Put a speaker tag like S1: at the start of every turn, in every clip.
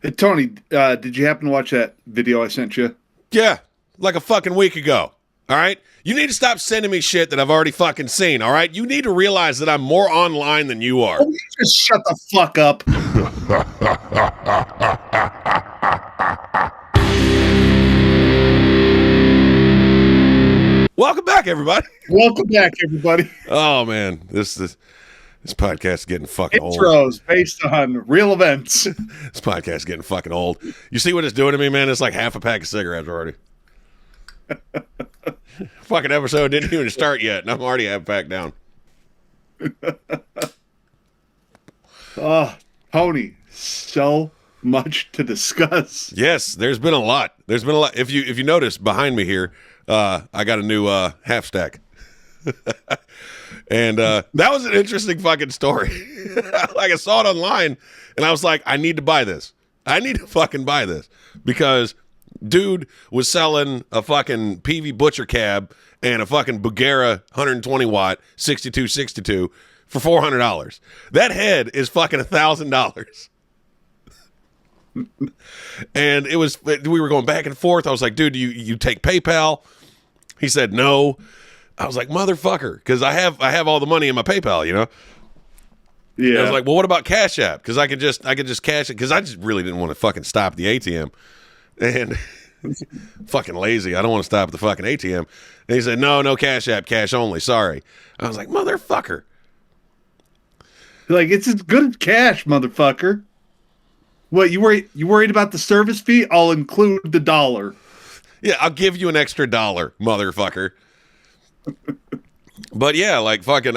S1: Hey, Tony, did you happen to watch that video I sent you?
S2: Yeah, like a fucking week ago. All right? You need to stop sending me shit that I've already fucking seen. All right? You need to realize that I'm more online than you are.
S1: Oh, you just shut the fuck up.
S2: Welcome back, everybody.
S1: Welcome back, everybody.
S2: Oh man, this podcast is getting fucking old.
S1: Intros based on real events.
S2: This podcast is getting fucking old. You see what it's doing to me, man? It's like half a pack of cigarettes already. Fucking episode didn't even start yet, and I'm already half a pack down.
S1: Oh, Tony, so much to discuss.
S2: Yes, there's been a lot. There's been a lot. If you notice behind me here, I got a new half stack. And that was an interesting fucking story. Like I saw it online and I was like, I need to buy this. I need to fucking buy this because dude was selling a fucking PV Butcher cab and a fucking Bugera 120 watt 6262 for $400. That head is fucking $1,000. And we were going back and forth. I was like, dude, you take PayPal? He said no. I was like, motherfucker, because I have all the money in my PayPal, you know. Yeah. And I was like, well, what about Cash App? Because I could just cash it because I just really didn't want to fucking stop at the ATM, and fucking lazy. I don't want to stop at the fucking ATM. And he said, no Cash App, cash only. Sorry. I was like, motherfucker.
S1: Like, it's as good as cash, motherfucker. What, you worried about the service fee? I'll include the $1.
S2: Yeah, I'll give you an extra $1, motherfucker. But yeah, like fucking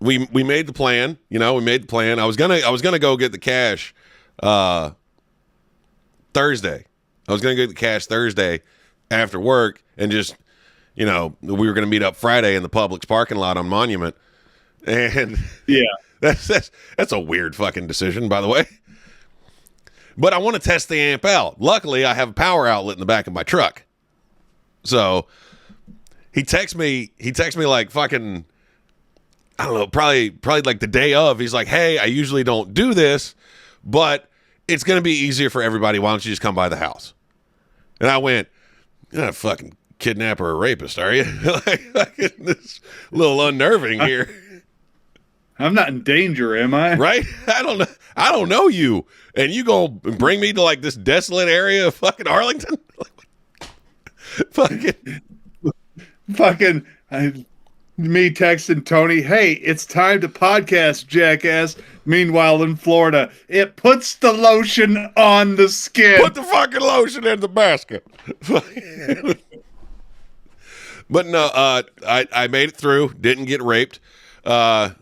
S2: we made the plan, you know, we made the plan. I was gonna go get the cash Thursday. I was gonna get the cash Thursday after work and just, you know, we were gonna meet up Friday in the Publix parking lot on Monument. And
S1: yeah,
S2: that's a weird fucking decision, by the way. But I want to test the amp out. Luckily, I have a power outlet in the back of my truck. So he texts me like fucking, I don't know, probably like the day of. He's like, hey, I usually don't do this, but it's going to be easier for everybody. Why don't you just come by the house? And I went, you're not a fucking kidnapper or rapist, are you? like, it's a little unnerving here.
S1: I'm not in danger, am I?
S2: Right? I don't know you. And you gonna bring me to like this desolate area of fucking Arlington?
S1: Fucking me texting Tony, hey, it's time to podcast, jackass. Meanwhile, in Florida, it puts the lotion on the skin.
S2: Put the fucking lotion in the basket. But no, I made it through. Didn't get raped. I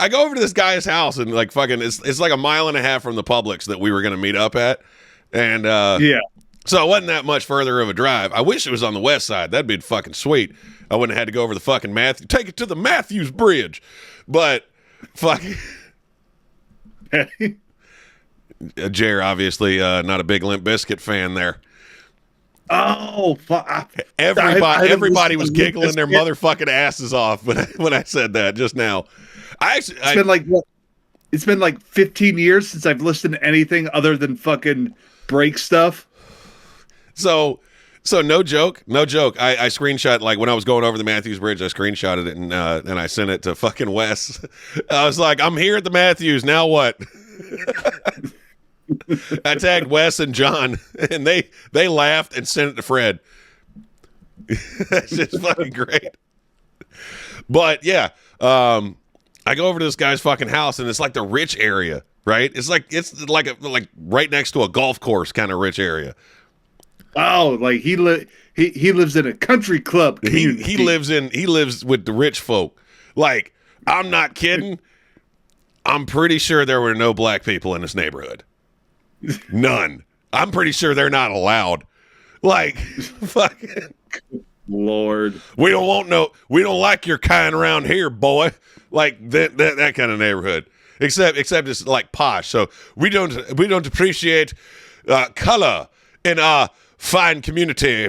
S2: go over to this guy's house and like fucking it's like a mile and a half from the Publix that we were gonna meet up at, and yeah, so it wasn't that much further of a drive. I wish it was on the west side. That'd be fucking sweet. I wouldn't have had to go over the fucking take it to the Matthews Bridge, but fucking Jer obviously not a big Limp Bizkit fan there.
S1: Oh, fuck.
S2: Everybody was giggling their motherfucking asses off when I said that just now.
S1: It's been like 15 years since I've listened to anything other than fucking break stuff.
S2: So no joke. I screenshot, like when I was going over the Matthews Bridge, I screenshotted it and I sent it to fucking Wes. I was like, I'm here at the Matthews. Now what? I tagged Wes and John, and they laughed and sent it to Fred. That's just fucking great. But yeah, I go over to this guy's fucking house, and it's like the rich area, right? It's like right next to a golf course kind of rich area.
S1: Oh, like he lives in a country club community.
S2: He lives with the rich folk. Like, I'm not kidding. I'm pretty sure there were no black people in this neighborhood. None. I'm pretty sure they're not allowed. Like, fucking
S1: Lord.
S2: We don't like your kind around here, boy. Like that kind of neighborhood. Except it's like posh. So we don't appreciate color in our fine community.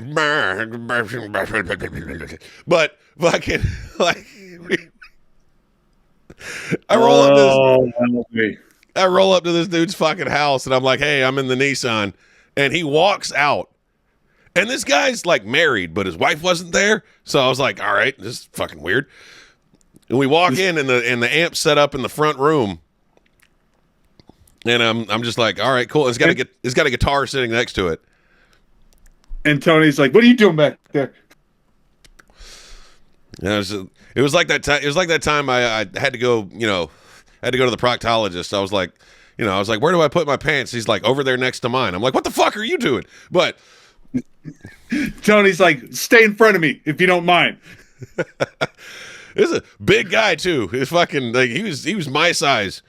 S2: But fucking like I roll up this I roll up to this dude's fucking house, and I'm like, hey, I'm in the Nissan. And he walks out. And this guy's like married, but his wife wasn't there. So I was like, all right, this is fucking weird. And we walk in, and the amp's set up in the front room. And I'm just like, all right, cool. It's got a guitar sitting next to it.
S1: And Tony's like, what are you doing back there?
S2: Yeah, it was like that time. It was like that time I had to go, had to go to the proctologist. I was like, where do I put my pants? He's like, over there next to mine. I'm like, what the fuck are you doing? But
S1: Tony's like, stay in front of me if you don't mind.
S2: This is a big guy too. It's fucking like he was my size.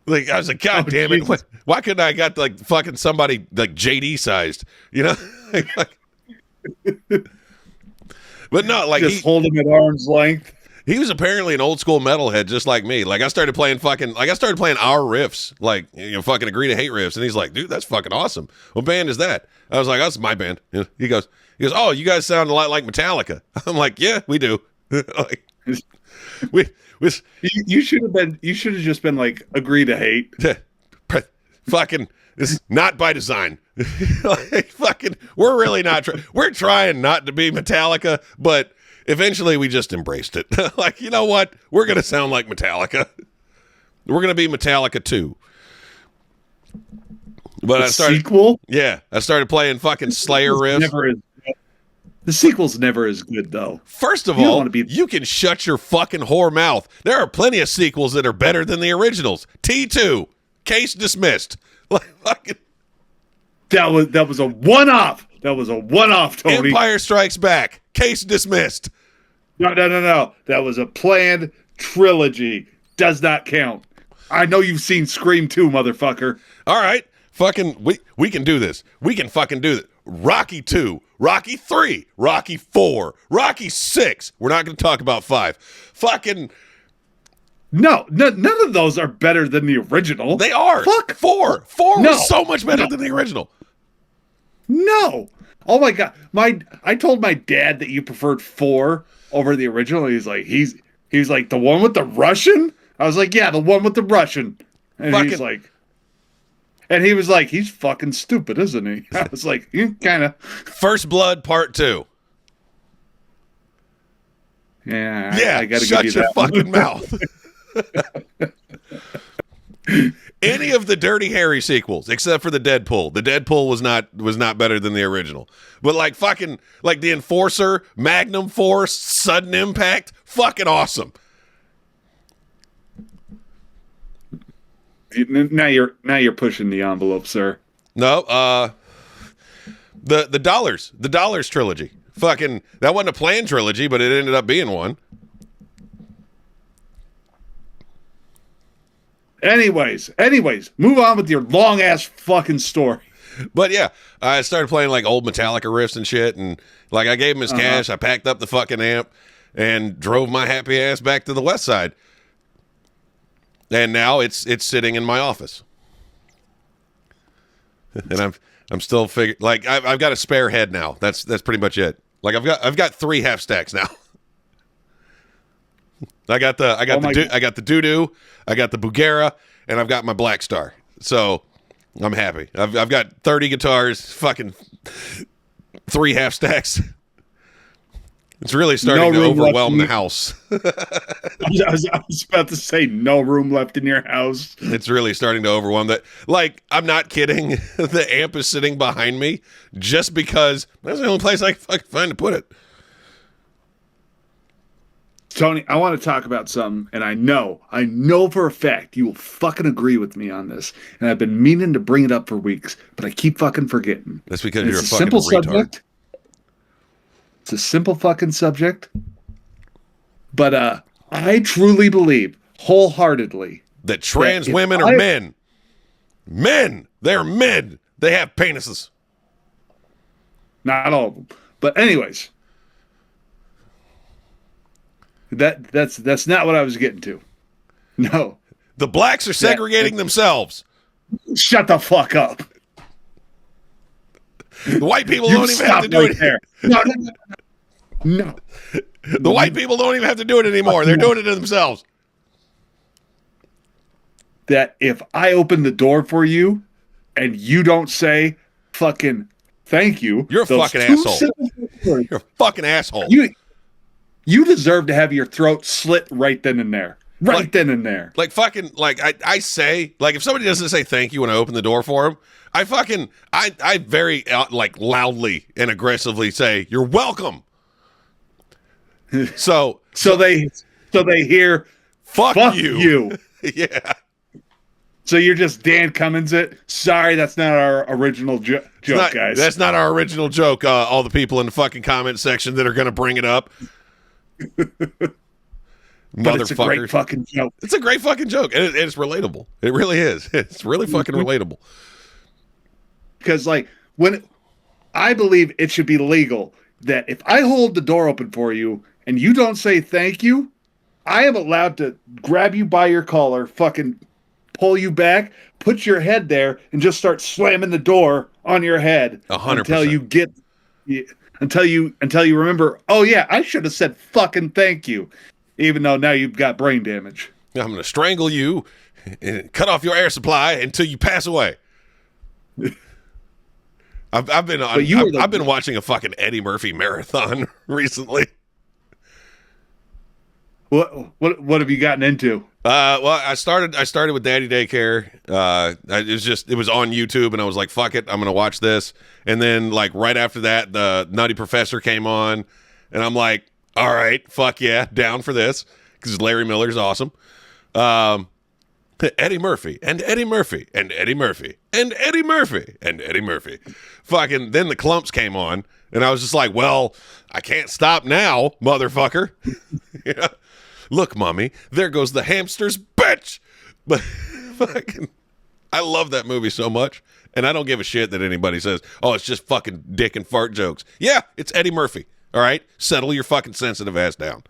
S2: Like I was like, God damn it! Why couldn't I got like fucking somebody like JD sized? But no, like
S1: just hold him at arm's length.
S2: He was apparently an old school metalhead, just like me. Like I started playing our riffs, like fucking Agree to Hate riffs, and he's like, dude, that's fucking awesome. What band is that? I was like, that's my band. He goes, oh, you guys sound a lot like Metallica. I'm like, yeah, we do. Like,
S1: you should have just been like, Agree to Hate.
S2: Fucking, this is not by design. Like, fucking, we're really not. We're trying not to be Metallica, but eventually we just embraced it. Like, you know what? We're gonna sound like Metallica. We're gonna be Metallica 2. But
S1: sequel?
S2: Yeah, I started playing fucking Slayer riffs.
S1: The sequel's never as good, though.
S2: First of all, you can shut your fucking whore mouth. There are plenty of sequels that are better than the originals. T2, case dismissed. Like fucking.
S1: That was a one-off. That was a one-off, Tony.
S2: Empire Strikes Back, case dismissed.
S1: No. That was a planned trilogy. Does not count. I know you've seen Scream 2, motherfucker.
S2: All right. Fucking, we can do this. We can fucking do this. Rocky 2, Rocky 3, Rocky 4, Rocky 6. We're not going to talk about 5. Fucking.
S1: No, none of those are better than the original.
S2: They are.
S1: Fuck.
S2: 4 was so much better than the original.
S1: No. Oh my God. I told my dad that you preferred 4 over the original. He's like, the one with the Russian? I was like, yeah, the one with the Russian. And he was like, he's fucking stupid, isn't he? I was like, kind of.
S2: First Blood Part 2.
S1: Yeah, I gotta
S2: shut
S1: give you
S2: your fucking mouth. Any of the Dirty Harry sequels, except for the Deadpool. The Deadpool was not better than the original. But like fucking like the Enforcer, Magnum Force, Sudden Impact, fucking awesome.
S1: Now you're pushing the envelope, sir.
S2: No, the Dollars trilogy. Fucking that wasn't a planned trilogy, but it ended up being one.
S1: Anyways, move on with your long ass fucking story.
S2: But yeah, I started playing like old Metallica riffs and shit, and like I gave him his cash, I packed up the fucking amp, and drove my happy ass back to the West Side. And now it's sitting in my office, and I'm still like I've got a spare head now. That's pretty much it. Like I've got 3 half stacks now. I got the doo-doo, I got the Bugera, and I've got my Black Star. So I'm happy. I've got 30 guitars, fucking 3 half stacks. It's really starting to overwhelm the house.
S1: I was about to say no room left in your house.
S2: It's really starting to overwhelm that. Like, I'm not kidding. The amp is sitting behind me just because that's the only place I can fucking find to put it.
S1: Tony, I want to talk about something, and I know for a fact you will fucking agree with me on this. And I've been meaning to bring it up for weeks, but I keep fucking forgetting.
S2: That's because you're a fucking
S1: simple
S2: retard.
S1: Subject. It's a simple fucking subject. But I truly believe, wholeheartedly,
S2: that trans women are men. Men! They're men! They have penises.
S1: Not all of them. But anyways, that's not what I was getting to. No.
S2: The blacks are segregating themselves.
S1: Shut the fuck up.
S2: The white people don't even have to do it.
S1: There. No.
S2: The white people don't even have to do it anymore. They're doing it to themselves.
S1: that if I open the door for you and you don't say fucking thank you,
S2: You're a
S1: those
S2: fucking
S1: two
S2: asshole.
S1: simple words,
S2: You're a fucking asshole.
S1: you deserve to have your throat slit right then and there. Right then and there.
S2: Like fucking, like I say, like if somebody doesn't say thank you when I open the door for them, I very like loudly and aggressively say, "You're welcome." So
S1: they hear
S2: fuck
S1: you.
S2: Yeah.
S1: So you're just Dan Cummins it. Sorry, that's not our original joke, guys.
S2: That's not our original joke. All the people in the fucking comment section that are going to bring it up.
S1: But it's a great fucking joke.
S2: It's a great fucking joke. And it's relatable. It really is. It's really fucking relatable.
S1: Because, like, when I believe it should be legal that if I hold the door open for you and you don't say thank you, I am allowed to grab you by your collar, fucking pull you back, put your head there, and just start slamming the door on your head
S2: 100%.
S1: until you remember, oh yeah, I should have said fucking thank you. Even though now you've got brain damage.
S2: I'm going to strangle you and cut off your air supply until you pass away. I've been watching a fucking Eddie Murphy marathon recently.
S1: What have you gotten into?
S2: Well, I started with Daddy Daycare. It was on YouTube, and I was like, fuck it, I'm going to watch this. And then like right after that, the Nutty Professor came on, and I'm like, all right, fuck yeah, down for this, because Larry Miller's awesome. Eddie Murphy and Eddie Murphy and Eddie Murphy and Eddie Murphy and Eddie Murphy. Fucking then the Clumps came on, and I was just like, well, I can't stop now, motherfucker. Yeah. Look, mommy, there goes the hamster's bitch. But fucking, I love that movie so much, and I don't give a shit that anybody says, oh, it's just fucking dick and fart jokes. Yeah, it's Eddie Murphy. All right, settle your fucking sensitive ass down.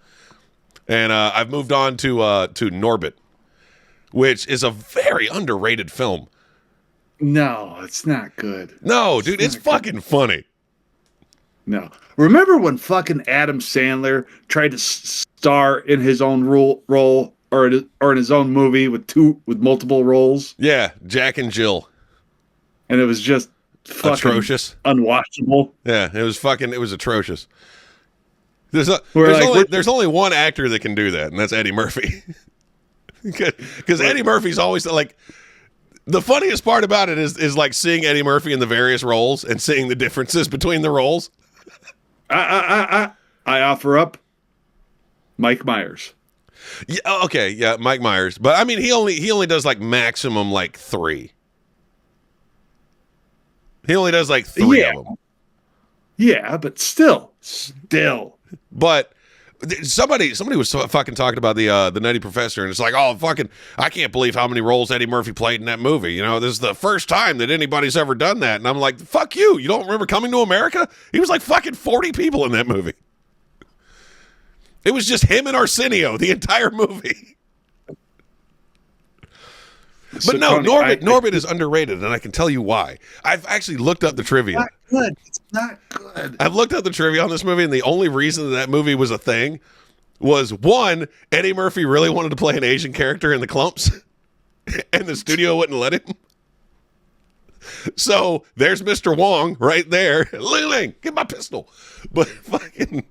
S2: And I've moved on to Norbit, which is a very underrated film.
S1: No, it's not good.
S2: No, dude, it's fucking funny.
S1: No. Remember when fucking Adam Sandler tried to star in his own role or in his own movie with multiple roles?
S2: Yeah, Jack and Jill.
S1: And it was just fucking
S2: atrocious,
S1: unwatchable.
S2: Yeah, it was atrocious. There's only one actor that can do that, and that's Eddie Murphy. Because Eddie Murphy's always like, the funniest part about it is like seeing Eddie Murphy in the various roles and seeing the differences between the roles.
S1: I offer up Mike Myers.
S2: Yeah, okay, yeah, Mike Myers. But I mean, he only does like maximum like 3. He only does like 3 of them.
S1: Yeah, but still.
S2: But somebody was fucking talking about the Nutty Professor, and it's like, oh, fucking, I can't believe how many roles Eddie Murphy played in that movie. You know, this is the first time that anybody's ever done that. And I'm like, fuck you. You don't remember Coming to America? He was like fucking 40 people in that movie. It was just him and Arsenio the entire movie.
S1: So,
S2: but no,
S1: Tony,
S2: Norbit is underrated, and I can tell you why. I've actually looked up the trivia.
S1: It's not good.
S2: I've looked up the trivia on this movie, and the only reason that movie was a thing was, one, Eddie Murphy really wanted to play an Asian character in the Clumps, and the studio wouldn't let him. So there's Mr. Wong right there. Ling, get my pistol. But fucking...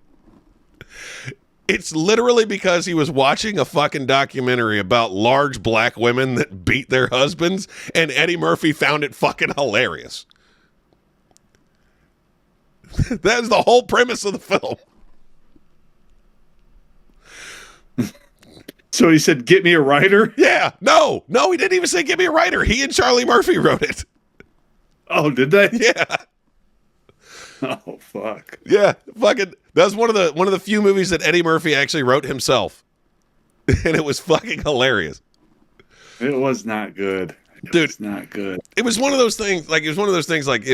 S2: It's literally because he was watching a fucking documentary about large black women that beat their husbands, and Eddie Murphy found it fucking hilarious. That is the whole premise of the film.
S1: So he said, get me a writer?
S2: Yeah. No, he didn't even say get me a writer. He and Charlie Murphy wrote it.
S1: Oh, did they?
S2: Yeah.
S1: Oh, fuck.
S2: Yeah, fucking, that's one of the few movies that Eddie Murphy actually wrote himself. And it was fucking hilarious.
S1: It was not good.
S2: Dude,
S1: it's not good.
S2: It was one of those things, like, it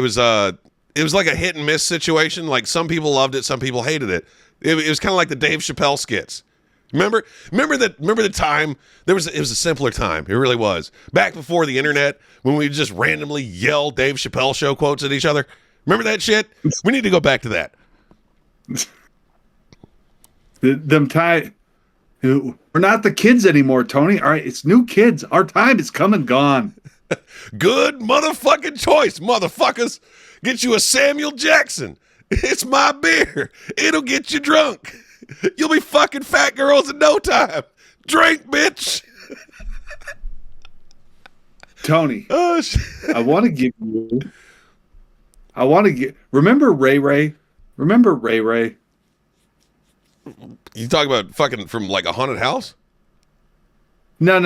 S2: was like a hit and miss situation. Like, some people loved it, some people hated it. It was kind of like the Dave Chappelle skits. Remember the time, it was a simpler time. It really was. Back before the internet, when we just randomly yell Dave Chappelle show quotes at each other. Remember that shit? We need to go back to that.
S1: Them time We're not the kids anymore, Tony. All right, it's new kids. Our time is come and gone.
S2: Good motherfucking choice, motherfuckers. Get you a Samuel Jackson. It's my beer. It'll get you drunk. You'll be fucking fat girls in no time. Drink, bitch.
S1: Tony,
S2: Oh, shit.
S1: I want to give you. Remember Ray Ray? Remember Ray Ray?
S2: You talking about fucking from like a haunted house?
S1: No.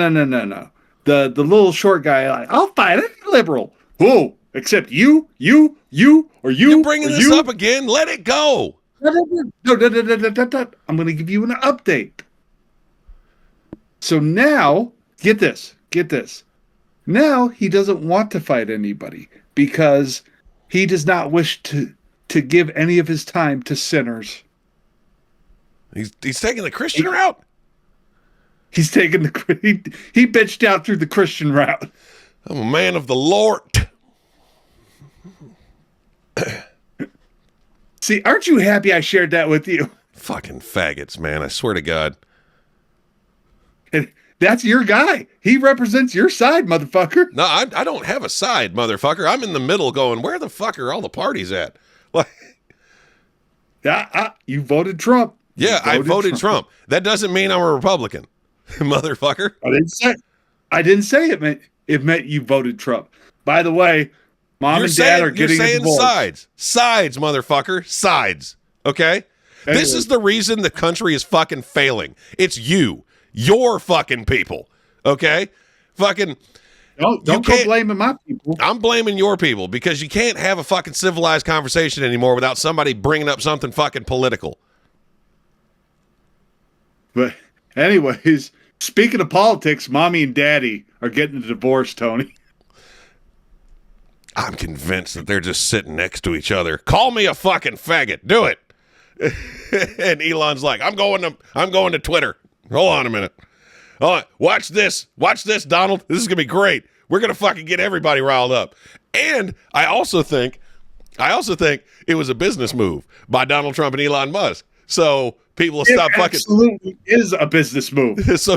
S1: The little short guy. Like, I'll fight any liberal. Who? Except you, or you.
S2: You're bringing
S1: or
S2: this
S1: you.
S2: up again? Let it go.
S1: No. I'm going to give you an update. So now, get this. Now he doesn't want to fight anybody because he does not wish to give any of his time to sinners.
S2: He's taking the Christian route.
S1: He's taking he bitched out through the Christian route.
S2: I'm a man of the Lord.
S1: See, aren't you happy I shared that with you?
S2: Fucking faggots, man. I swear to God.
S1: And that's your guy. He represents your side, motherfucker.
S2: No, I don't have a side, motherfucker. I'm in the middle going, where the fuck are all the parties at? Like,
S1: you voted Trump.
S2: yeah, I voted Trump. That doesn't mean I'm a Republican, motherfucker.
S1: I didn't say it meant you voted Trump. By the way, Mom and Dad are getting a divorce.
S2: Sides, motherfucker. Sides. Okay?
S1: Anyway.
S2: This is the reason the country is fucking failing. It's you. Your fucking people. Okay? Fucking.
S1: Don't go blaming my people.
S2: I'm blaming your people because you can't have a fucking civilized conversation anymore without somebody bringing up something fucking political.
S1: But anyways, speaking of politics, Mommy and Daddy are getting a divorce, Tony.
S2: I'm convinced that they're just sitting next to each other. Call me a fucking faggot. Do it. And Elon's like, I'm going to Twitter. Hold on a minute. Watch this, Donald. This is gonna be great. We're gonna fucking get everybody riled up. And I also think it was a business move by Donald Trump and Elon Musk. So people will stop fucking.
S1: Absolutely is a business move.
S2: so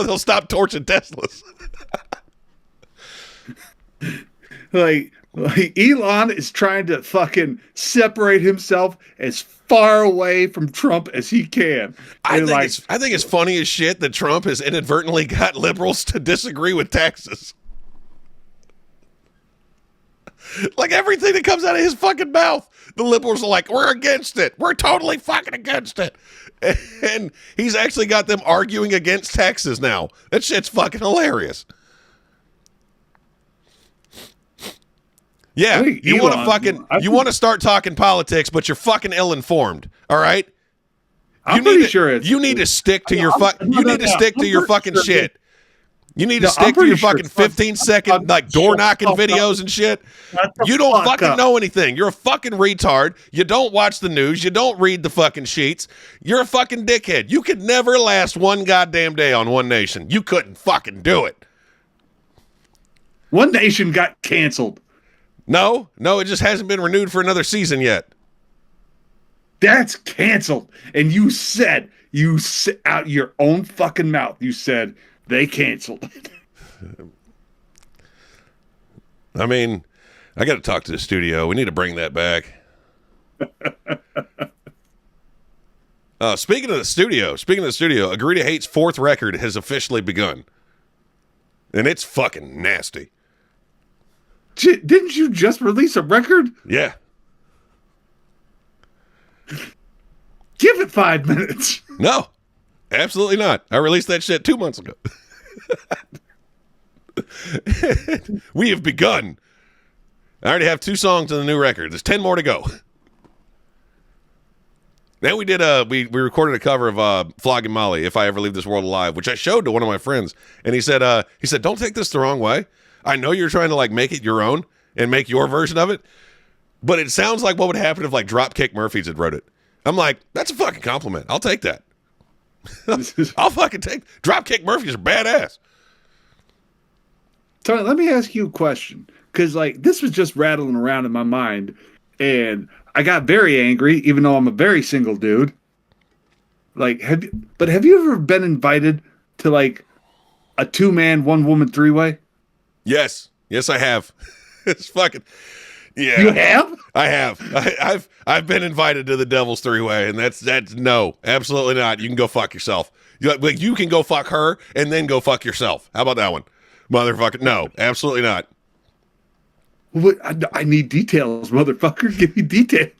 S2: they'll stop torching Teslas.
S1: Like Elon is trying to fucking separate himself as far away from Trump as he can.
S2: I think it's funny as shit that Trump has inadvertently got liberals to disagree with taxes. Like everything that comes out of his fucking mouth, the liberals are like, we're against it. We're totally fucking against it. And he's actually got them arguing against taxes now. That shit's fucking hilarious. Yeah, you want to start talking politics, but you're fucking ill-informed. All right,
S1: I'm pretty sure it's.
S2: You need to stick to your fucking shit. You need to
S1: No,
S2: stick
S1: I'm
S2: to your
S1: pretty
S2: fucking
S1: sure
S2: 15-second like door knocking videos and shit. You don't fucking know anything. You're a fucking retard. You don't watch the news. You don't read the fucking sheets. You're a fucking dickhead. You could never last one goddamn day on One Nation. You couldn't fucking do it.
S1: One Nation got canceled.
S2: No, it just hasn't been renewed for another season yet.
S1: That's canceled. And you said out your own fucking mouth, you said they canceled it.
S2: I mean, I got to talk to the studio. We need to bring that back. Speaking of the studio, Agree to Hate's fourth record has officially begun. And it's fucking nasty.
S1: Didn't you just release a record?
S2: Yeah.
S1: Give it 5 minutes.
S2: No, absolutely not. I released that shit 2 months ago. We have begun. I already have 2 songs on the new record. There's 10 more to go. Then we did we recorded a cover of Flogging Molly, If I Ever Leave This World Alive, which I showed to one of my friends, and he said, don't take this the wrong way. I know you're trying to like make it your own and make your version of it, but it sounds like what would happen if like Dropkick Murphys had wrote it. I'm like, that's a fucking compliment. I'll take that. I'll fucking take Dropkick Murphys are badass.
S1: Tony, let me ask you a question, because like this was just rattling around in my mind, and I got very angry, even though I'm a very single dude. like have you ever been invited to like a 2-man, 1-woman 3-way?
S2: Yes, I have. It's fucking yeah.
S1: You have?
S2: I have. I've been invited to the Devil's 3-way, and that's no, absolutely not. You can go fuck yourself. You can go fuck her and then go fuck yourself. How about that one, motherfucker? No, absolutely not.
S1: What, I need details, motherfucker. Give me details.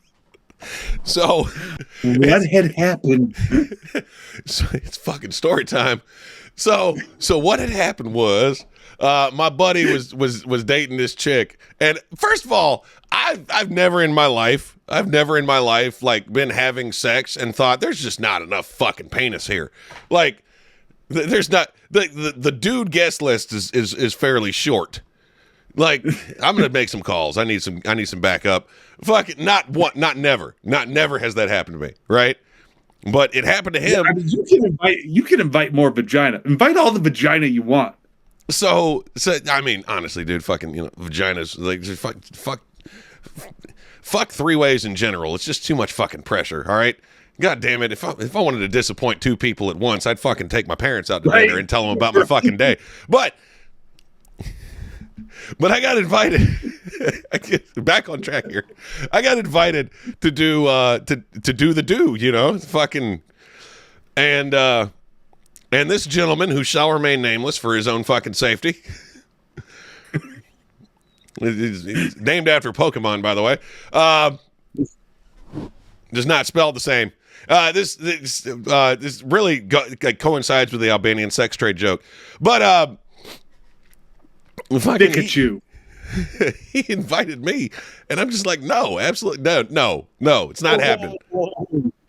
S2: So
S1: what had happened?
S2: So it's fucking story time. So what had happened was my buddy was dating this chick, and first of all, I've never in my life like been having sex and thought there's just not enough fucking penis here. Like there's not the dude guest list is fairly short. Like I'm gonna make some calls. I need some backup. Fuck it, not never has that happened to me, right? But it happened to him.
S1: Yeah, I mean, you can invite more vagina. Invite all the vagina you want.
S2: So I mean, honestly, dude, fucking, vaginas, like, just fuck 3-ways in general. It's just too much fucking pressure. All right, god damn it. If I wanted to disappoint 2 people at once, I'd fucking take my parents out to dinner and tell them about my fucking day. But I got invited. Back on track here. I got invited to do the do, fucking, and this gentleman, who shall remain nameless for his own fucking safety, he's named after Pokemon, by the way. Does not spell the same. This really coincides with the Albanian sex trade joke, but fucking
S1: Pikachu.
S2: He invited me, and I'm just like, no, absolutely no, it's not happening.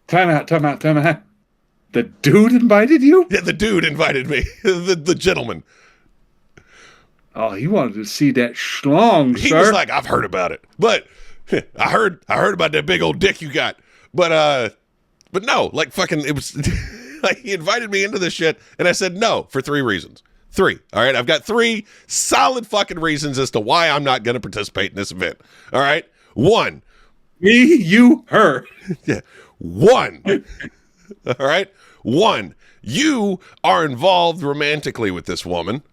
S1: Time out. The dude invited you?
S2: Yeah, the dude invited me. the gentleman.
S1: Oh, he wanted to see that schlong,
S2: He
S1: sir.
S2: was like, I've heard about it, but I heard about that big old dick you got, but no, like fucking, it was like he invited me into this shit, and I said no for 3 reasons. 3. All right. I've got 3 solid fucking reasons as to why I'm not going to participate in this event. All right. 1.
S1: Me, you, her.
S2: Yeah. 1. All right. 1. You are involved romantically with this woman.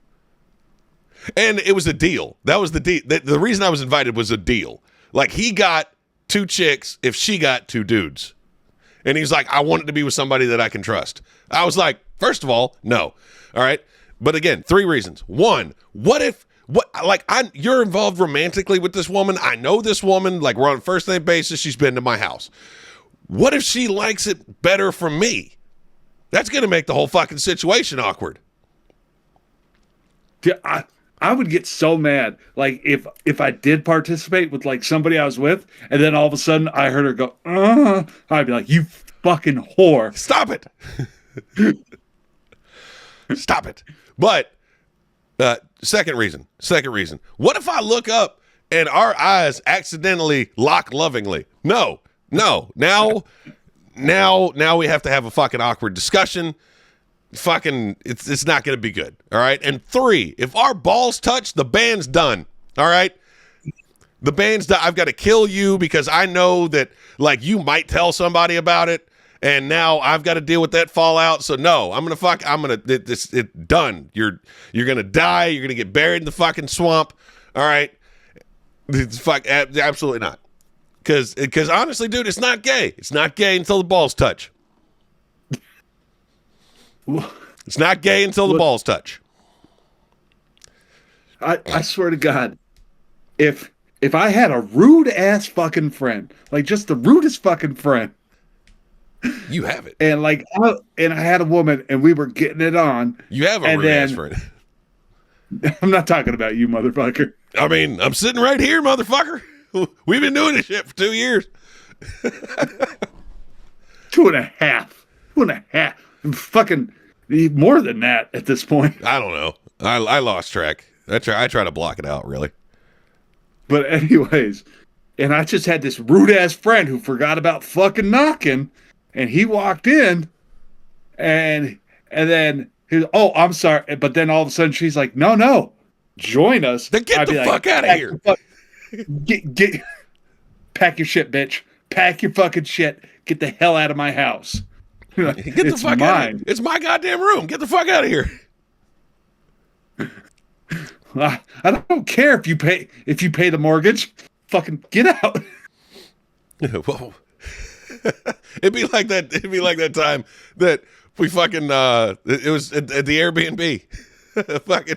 S2: And it was a deal. That was the deal. The reason I was invited was a deal. Like, he got 2 chicks if she got 2 dudes. And he's like, I want it to be with somebody that I can trust. I was like, first of all, no. All right. But again, 3 reasons. 1, you're involved romantically with this woman. I know this woman, like, we're on a first name basis. She's been to my house. What if she likes it better from me? That's going to make the whole fucking situation awkward.
S1: Yeah, I would get so mad. Like, if I did participate with, like, somebody I was with, and then all of a sudden I heard her go, I'd be like, you fucking whore.
S2: Stop it. Stop it. But second reason. What if I look up and our eyes accidentally lock lovingly? No. Now we have to have a fucking awkward discussion. Fucking, it's not going to be good. All right. And 3, if our balls touch, the band's done. All right. The band's done. I've got to kill you because I know that, like, you might tell somebody about it. And now I've got to deal with that fallout. So no, it's done. You're going to die. You're going to get buried in the fucking swamp. All right. Absolutely not. Because honestly, dude, it's not gay. It's not gay until the balls touch. It's not gay until the balls touch.
S1: I swear to God, if I had a rude ass fucking friend, like just the rudest fucking friend,
S2: you have it.
S1: And like, I had a woman, and we were getting it on.
S2: You have a rude ass friend.
S1: I'm not talking about you, motherfucker.
S2: I mean, I'm sitting right here, motherfucker. We've been doing this shit for 2 years.
S1: 2.5. 2.5. Fucking more than that at this point.
S2: I don't know. I lost track. I try to block it out, really.
S1: But anyways, and I just had this rude ass friend who forgot about fucking knocking, and he walked in, and then he was, oh, I'm sorry, but then all of a sudden she's like, no, join us.
S2: Then get the fuck out of here.
S1: Get pack your shit, bitch. Pack your fucking shit. Get the hell out of my house.
S2: Get the
S1: It's
S2: fuck out of here.
S1: mine.
S2: It's my goddamn room. Get the fuck out of here.
S1: I don't care if you pay the mortgage. Fucking get out.
S2: Whoa. It'd be like that time that we fucking it was at the Airbnb. Fucking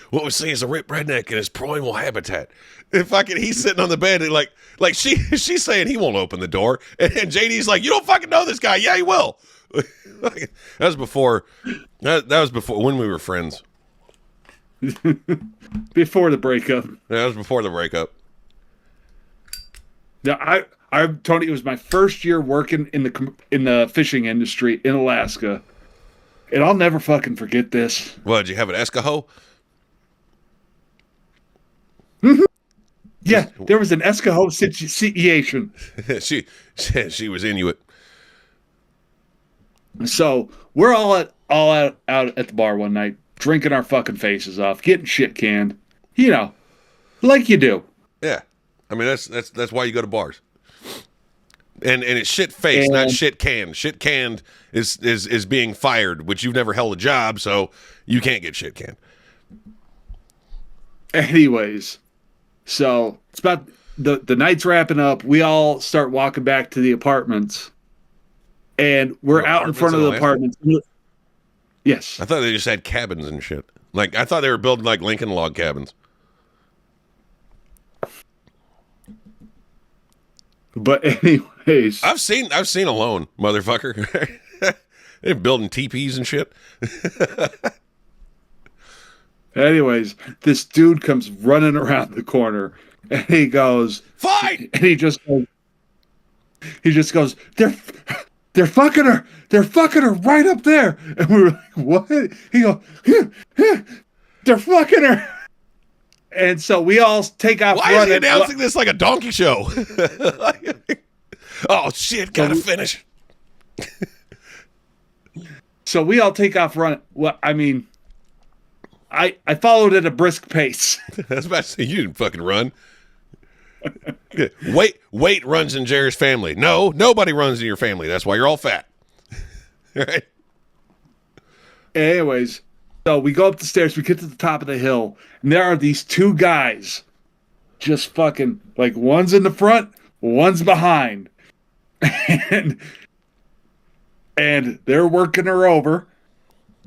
S2: what we see is a ripped redneck in his primal habitat. And fucking he's sitting on the bed and like she's saying he won't open the door. And JD's like, you don't fucking know this guy. Yeah, he will. That was before when we were friends.
S1: Before the breakup.
S2: That was before the breakup.
S1: Yeah, Tony, it was my first year working in the fishing industry in Alaska. And I'll never fucking forget this.
S2: What, did you have an Escahoe?
S1: Mm-hmm. Yeah, there was an Escahoe situation.
S2: she was Inuit.
S1: So we're all out at the bar one night, drinking our fucking faces off, getting shit canned. You know, like you do.
S2: Yeah. I mean that's why you go to bars. And it's shit faced, not shit canned. Shit canned is being fired, which you've never held a job, so you can't get shit canned.
S1: Anyways, so it's about the night's wrapping up. We all start walking back to the apartments, and we're out in front of the apartments. Yes,
S2: I thought they just had cabins and shit. Like I thought they were building like Lincoln log cabins.
S1: But anyways,
S2: I've seen Alone, motherfucker. They're building teepees and shit.
S1: Anyways, this dude comes running around the corner, and he goes,
S2: "Fight!"
S1: And he just goes, they're fucking her. They're fucking her right up there. And we were like, what? He goes, they're fucking her. And so we all take off
S2: running. Why is he announcing this like a donkey show? Oh, shit, gotta finish.
S1: So we all take off running. Well, I mean, I followed at a brisk pace.
S2: I was about to say, you didn't fucking run. Weight runs in Jerry's family. No, nobody runs in your family. That's why you're all fat. Right?
S1: Anyways, so we go up the stairs. We get to the top of the hill. And there are these two guys just fucking, like, one's in the front, one's behind. And they're working her over.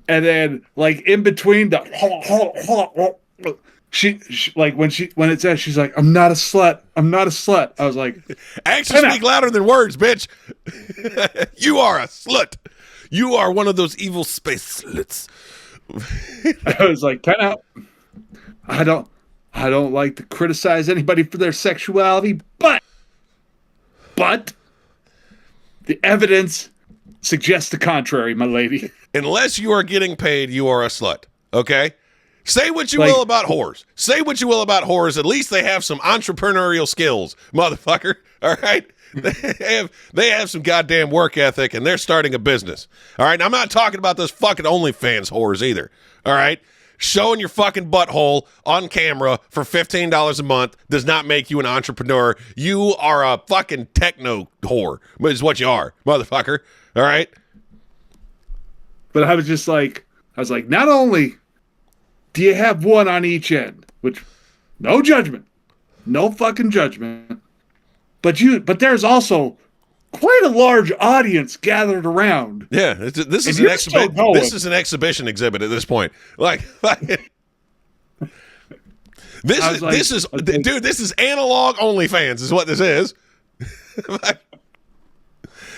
S1: And then, like, in between she like when it says, she's like, I'm not a slut. I was like,
S2: actions speak louder than words, bitch. You are a slut. You are one of those evil space sluts.
S1: I was like, time out. I don't like to criticize anybody for their sexuality, but the evidence suggests the contrary, my lady.
S2: Unless you are getting paid, you are a slut. Okay? Say what you will about whores. Say what you will about whores. At least they have some entrepreneurial skills, motherfucker. All right? They have some goddamn work ethic, and they're starting a business. All right? I'm not talking about those fucking OnlyFans whores either. All right? Showing your fucking butthole on camera for $15 a month does not make you an entrepreneur. You are a fucking techno whore, is what you are, motherfucker. All right?
S1: But I was like, not only do you have one on each end, which no judgment, no fucking judgment, but there's also quite a large audience gathered around.
S2: Yeah, this is an exhibition exhibit at this point. Like, this is analog OnlyFans is what this is.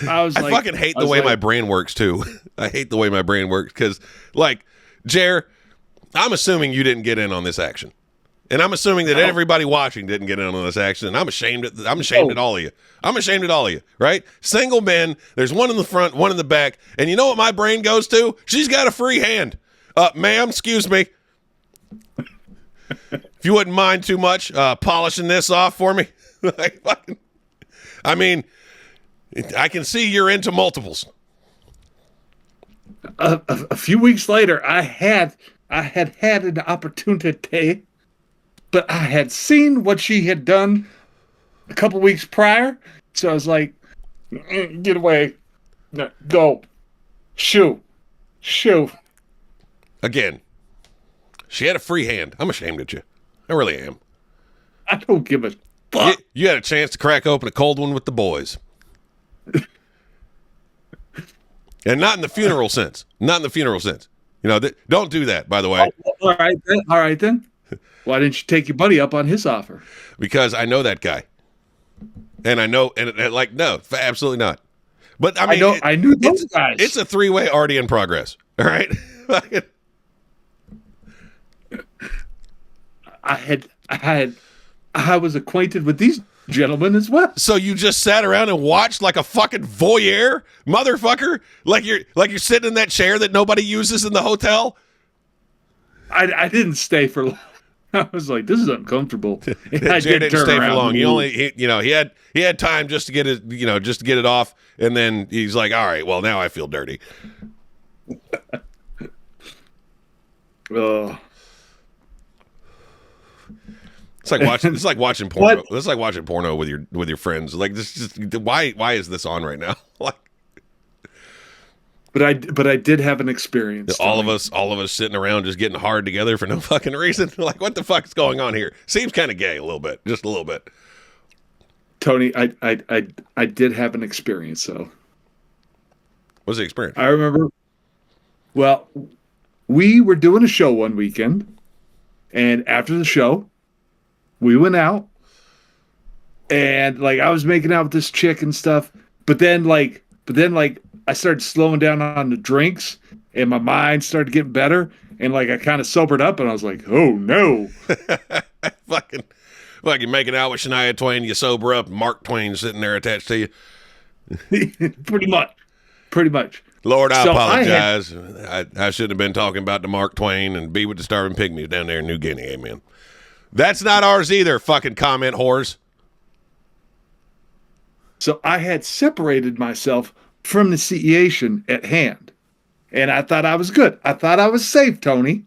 S2: I fucking hate the way my brain works too. I hate the way my brain works because, like, Jer, I'm assuming you didn't get in on this action, and I'm assuming that everybody watching didn't get in on this action. And I'm ashamed at all of you. I'm ashamed at all of you. Right? Single men. There's one in the front, one in the back, and you know what my brain goes to? She's got a free hand. Ma'am, excuse me. If you wouldn't mind too much polishing this off for me. I mean, I can see you're into multiples.
S1: A few weeks later, I had an opportunity, but I had seen what she had done a couple weeks prior, so I was like, get away. No, go. Shoo. Shoo.
S2: Again, she had a free hand. I'm ashamed of you. I really am.
S1: I don't give a
S2: You,
S1: fuck.
S2: you had a chance to crack open a cold one with the boys. And not in the funeral sense. Not in the funeral sense. You know, don't do that, by the way.
S1: Oh, all right then. All right then. Why didn't you take your buddy up on his offer?
S2: Because I know that guy. And I know, and like, no, absolutely not. But I mean,
S1: I knew those guys.
S2: It's a three-way already in progress. All right.
S1: I was acquainted with these gentlemen as well.
S2: So you just sat around and watched like a fucking voyeur, motherfucker? Like you're sitting in that chair that nobody uses in the hotel?
S1: I didn't stay for long. I was like, this is uncomfortable.
S2: Jay didn't stay for long. He had time just to get it off, and then he's like, all right, well now I feel dirty. It's like watching porno.
S1: What?
S2: It's like watching porno with your friends. Like this just why is this on right now? Like
S1: But I did have an experience.
S2: all of us sitting around just getting hard together for no fucking reason. Like what the fuck's going on here? Seems kind of gay a little bit, just a little bit.
S1: Tony, I did have an experience though.
S2: What's the experience?
S1: I remember. Well, we were doing a show one weekend, and after the show, we went out, and like I was making out with this chick and stuff. But then like I started slowing down on the drinks, and my mind started getting better, and like I kind of sobered up, and I was like, oh no.
S2: fucking making out with Shania Twain, you sober up, Mark Twain sitting there attached to you.
S1: Pretty much.
S2: Lord, I
S1: So
S2: apologize. I shouldn't have been talking about the Mark Twain and be with the starving pygmies down there in New Guinea. Amen. That's not ours either, fucking comment whores.
S1: So I had separated myself from the situation at hand. And I thought I was good. I thought I was safe, Tony.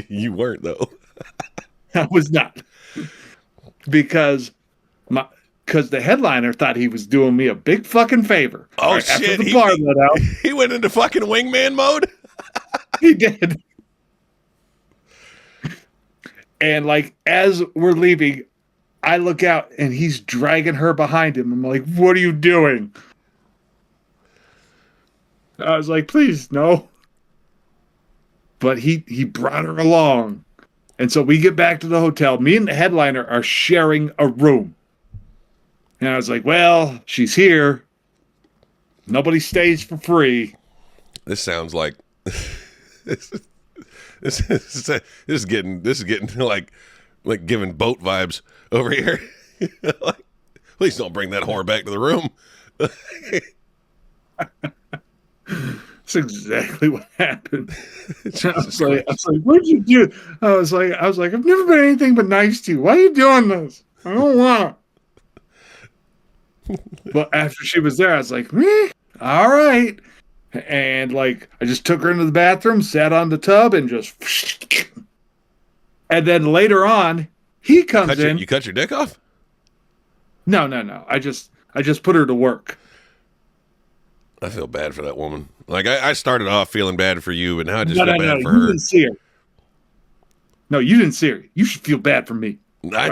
S2: You weren't, though.
S1: I was not. Because the headliner thought he was doing me a big fucking favor.
S2: Oh,
S1: right,
S2: shit.
S1: After the bar let out,
S2: He went into fucking wingman mode?
S1: he did. And like as we're leaving, I look out and he's dragging her behind him. I'm like, what are you doing? I was like, please, no. But he brought her along. And so we get back to the hotel. Me and the headliner are sharing a room. And I was like, well, she's here. Nobody stays for free.
S2: This sounds like this is getting like giving boat vibes over here. Like, please don't bring that whore back to the room.
S1: That's exactly what happened. I was like, what'd you do? I was like, I've never been anything but nice to you. Why are you doing this? I don't want to. But after she was there, I was like, all right. And like, I just took her into the bathroom, sat on the tub, and just. And then later on, he comes in.
S2: You cut your dick off?
S1: No. I just put her to work.
S2: I feel bad for that woman. Like I started off feeling bad for you, but now I just feel bad for
S1: You
S2: her.
S1: didn't see her. No, you didn't see her. You should feel bad for me.
S2: I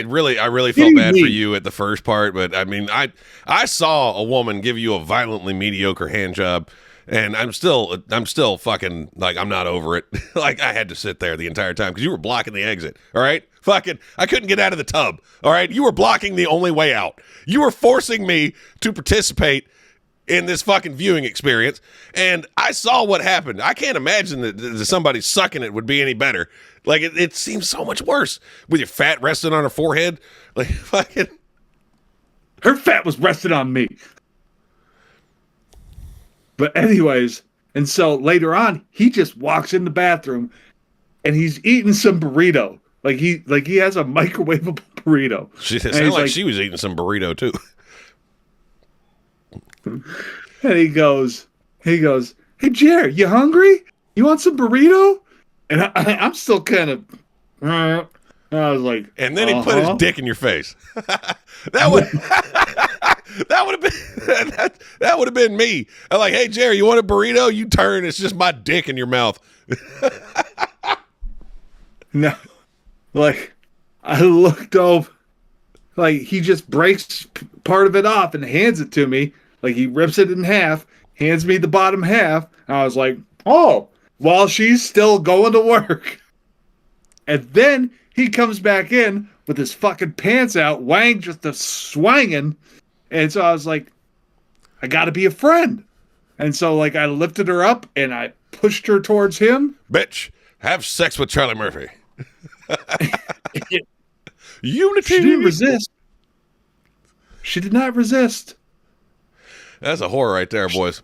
S2: really felt bad for you at the first part, but I mean, I saw a woman give you a violently mediocre hand job, and I'm still fucking like I'm not over it. Like I had to sit there the entire time because you were blocking the exit. All right, fucking, I couldn't get out of the tub. All right, you were blocking the only way out. You were forcing me to participate in this fucking viewing experience, and I saw what happened. I can't imagine that somebody sucking it would be any better. Like it seems so much worse with your fat resting on her forehead. Like fucking,
S1: her fat was resting on me. But anyways, and so later on, he just walks in the bathroom, and he's eating some burrito. Like he has a microwavable burrito.
S2: She sounded like she was eating some burrito too.
S1: And he goes, hey Jared, you hungry? You want some burrito? And I'm still kind of, I was like,
S2: and then he put his dick in your face. That That would have been that would have been me. I'm like, hey Jerry, you want a burrito? You turn, it's just my dick in your mouth.
S1: No, like I looked over, like he just breaks part of it off and hands it to me. Like he rips it in half, hands me the bottom half. And I was like, oh, while she's still going to work. And then he comes back in with his fucking pants out, Wang just a swanging. And so I was like, I gotta be a friend. And so like I lifted her up and I pushed her towards him.
S2: Bitch, have sex with Charlie Murphy. Unity.
S1: She didn't resist. She did not resist.
S2: That's a whore right there, boys.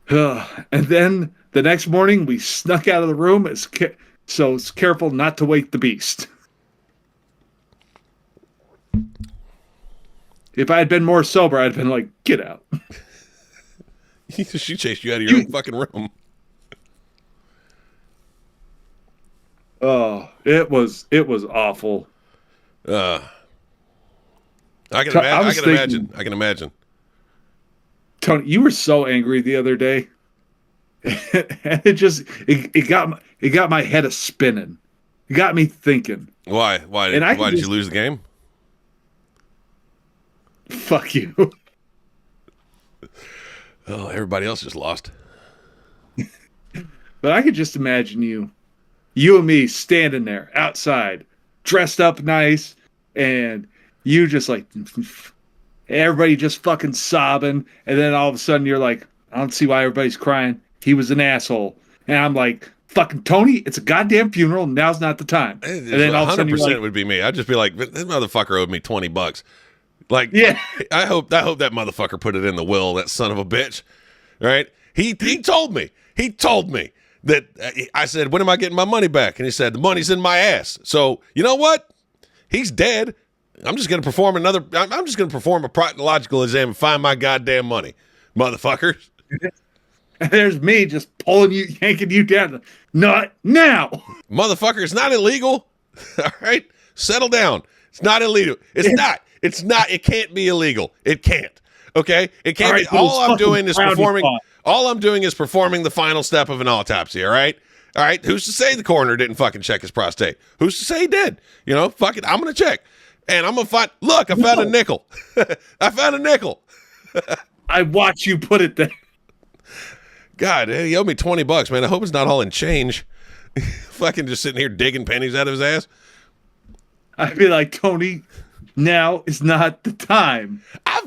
S1: And then the next morning we snuck out of the room so it's careful not to wake the beast. If I had been more sober, I'd been like, get out.
S2: She chased you out of your own fucking room.
S1: Oh, it was awful.
S2: I can imagine.
S1: Tony, you were so angry the other day. And it got my head a spinning. It got me thinking.
S2: Why did you lose the game?
S1: Fuck you.
S2: Oh, everybody else just lost.
S1: But I could just imagine you and me standing there outside, dressed up nice, and you just like everybody just fucking sobbing, and then all of a sudden you're like, I don't see why everybody's crying. He was an asshole. And I'm like, fucking Tony, it's a goddamn funeral. Now's not the time. And then all of a sudden
S2: 100%
S1: like,
S2: would be me. I'd just be like, this motherfucker owed me $20. Like,
S1: yeah.
S2: I hope that motherfucker put it in the will, that son of a bitch. Right? He told me that I said, when am I getting my money back? And he said, the money's in my ass. So, you know what? He's dead. I'm just going to perform a proctological exam and find my goddamn money, motherfuckers.
S1: And there's me just pulling you, yanking you down. Not now.
S2: Motherfucker, it's not illegal. All right? Settle down. It's not illegal. It's not. It can't be illegal. It can't. Okay? It can't
S1: right,
S2: be. All I'm doing is performing the final step of an autopsy, all right? All right? Who's to say the coroner didn't fucking check his prostate? Who's to say he did? You know, fuck it. I'm going to check. And I'm going to find, look, I found a nickel. I found a nickel.
S1: I watch you put it there.
S2: God, he owed me $20, man. I hope it's not all in change. Fucking just sitting here digging pennies out of his ass.
S1: I'd be like, Tony, now is not the time.
S2: I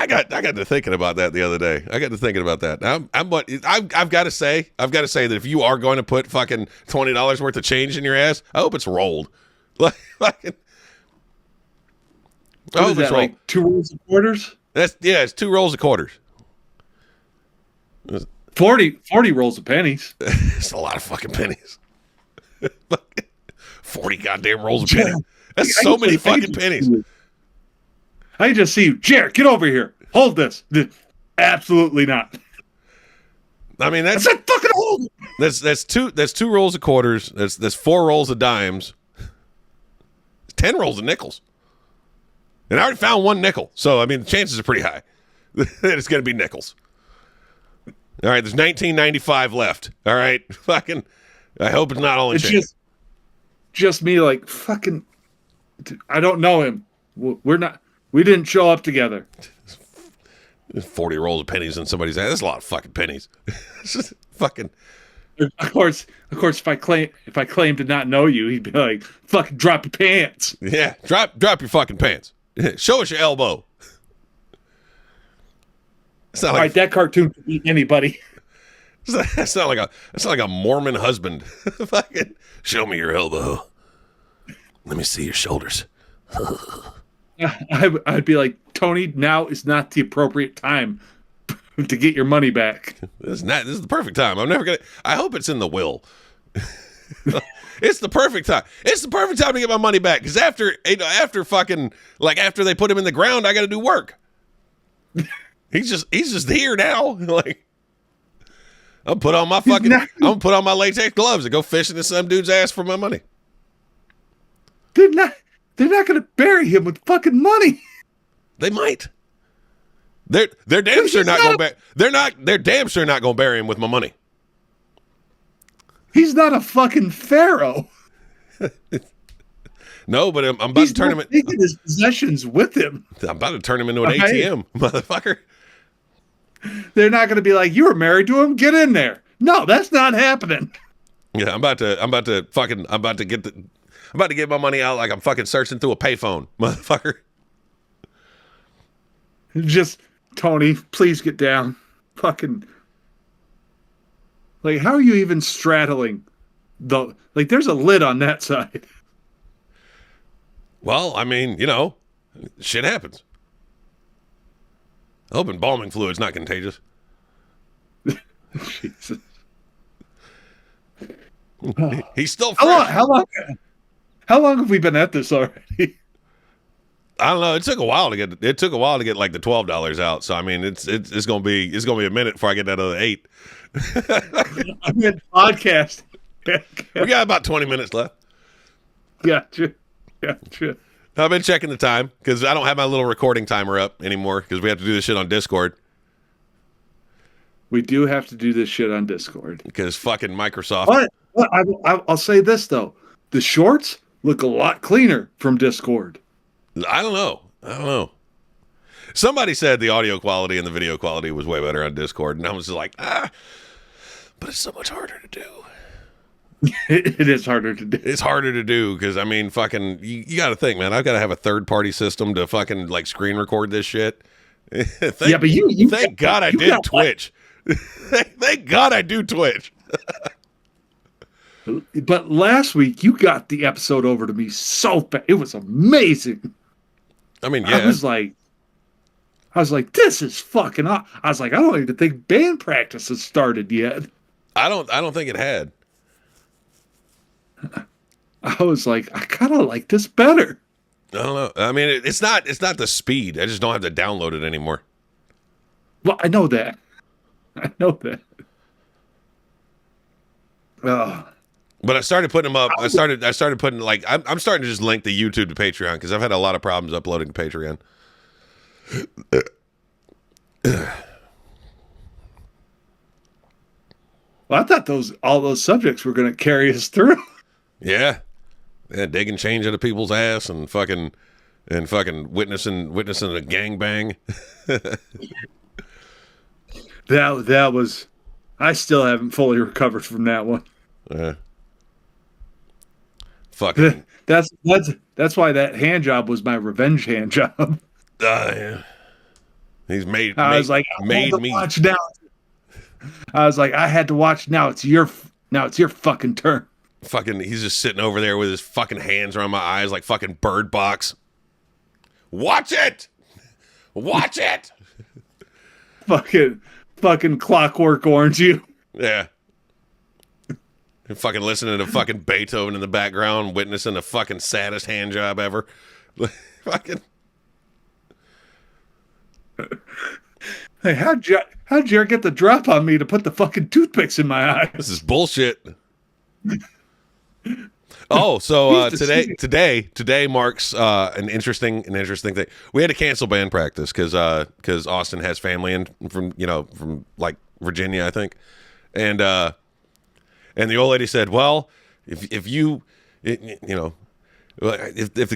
S2: got to thinking about that the other day. I've got to say that if you are going to put fucking $20 worth of change in your ass, I hope it's rolled. Like fucking. I hope it's rolled.
S1: Like 2 rolls of quarters?
S2: It's 2 rolls of quarters.
S1: 40 rolls of pennies.
S2: It's a lot of fucking pennies. 40 goddamn rolls of pennies. That's so many fucking pennies.
S1: I just see you. Jared, get over here. Hold this. Absolutely not.
S2: I mean,
S1: that's a fucking hold.
S2: That's 2 rolls of quarters. That's 4 rolls of dimes. 10 rolls of nickels. And I already found 1 nickel. So, I mean, the chances are pretty high that it's going to be nickels. All right, there's $19.95 left. All right, fucking. I hope it's not all in change.
S1: Just me, like fucking. I don't know him. We're not. We didn't show up together.
S2: 40 rolls of pennies in somebody's ass. That's a lot of fucking pennies. Fucking.
S1: Of course. If I claim to not know you, he'd be like, "Fucking drop your pants."
S2: Yeah, drop your fucking pants. Show us your elbow.
S1: All right, that cartoon could beat anybody.
S2: That's not like a Mormon husband. Fucking show me your elbow. Let me see your shoulders.
S1: I'd be like, Tony, now is not the appropriate time to get your money back.
S2: This is the perfect time. I hope it's in the will. It's the perfect time. It's the perfect time to get my money back. Because after they put him in the ground, I got to do work. He's just here now. Like, I'm gonna put on my latex gloves and go fishing in some dude's ass for my money.
S1: they're not going to bury him with fucking money.
S2: They might. They're damn sure not going to they're damn sure not going to bury him with my money.
S1: He's not a fucking pharaoh.
S2: No, but I'm about to turn him.
S1: Taking his possessions with him.
S2: I'm about to turn him into an ATM, motherfucker.
S1: They're not going to be like, you were married to him. Get in there. No, that's not happening.
S2: Yeah, I'm about to get my money out like I'm fucking searching through a payphone, motherfucker.
S1: Just Tony, please get down. Fucking. Like, how are you even straddling the? Like, there's a lid on that side.
S2: Well, I mean, shit happens. I hope embalming fluid's not contagious.
S1: Jesus.
S2: He's still fresh.
S1: How long have we been at this already?
S2: I don't know. It took a while to get like the $12 out. So I mean, it's gonna be a minute before I get that other 8.
S1: I'm in podcast.
S2: We got about 20 minutes left.
S1: Gotcha.
S2: I've been checking the time because I don't have my little recording timer up anymore because we have to do this shit on Discord.
S1: We do have to do this shit on Discord
S2: Because fucking Microsoft.
S1: But I'll say this though: the shorts look a lot cleaner from Discord.
S2: I don't know. Somebody said the audio quality and the video quality was way better on Discord, and I was just like, but it's so much harder to do.
S1: It is harder to do.
S2: It's harder to do because, I mean, fucking, you got to think, man. I've got to have a third-party system to fucking, like, screen record this shit.
S1: Yeah, but you
S2: thank God I did Twitch. Thank God I do Twitch.
S1: But last week, you got the episode over to me so fast. It was amazing.
S2: I mean, yeah.
S1: I was like, this is fucking awesome. I was like, I don't even think band practice has started yet.
S2: I don't think it had.
S1: I was like, I kind of like this better.
S2: I don't know. I mean, it's not the speed. I just don't have to download it anymore.
S1: Well, I know that.
S2: But I started putting them up. I started putting, like, I'm starting to just link the YouTube to Patreon because I've had a lot of problems uploading to Patreon.
S1: Well, I thought all those subjects were going to carry us through.
S2: Yeah, digging change out of people's ass and fucking witnessing a gangbang.
S1: That was. I still haven't fully recovered from that one.
S2: Fucking.
S1: That's why that hand job was my revenge hand job.
S2: Yeah. He's made.
S1: I was like,
S2: made me
S1: watch now. I was like, I had to watch. Now it's your fucking turn.
S2: Fucking, he's just sitting over there with his fucking hands around my eyes like fucking Bird Box. Watch it.
S1: Fucking Clockwork Orange you.
S2: Yeah. And fucking listening to fucking Beethoven in the background, witnessing the fucking saddest hand job ever. Fucking.
S1: Hey, how'd you get the drop on me to put the fucking toothpicks in my eye?
S2: This is bullshit. Oh, so today marks an interesting thing. We had to cancel band practice because Austin has family from like Virginia, I think, and the old lady said, well, if the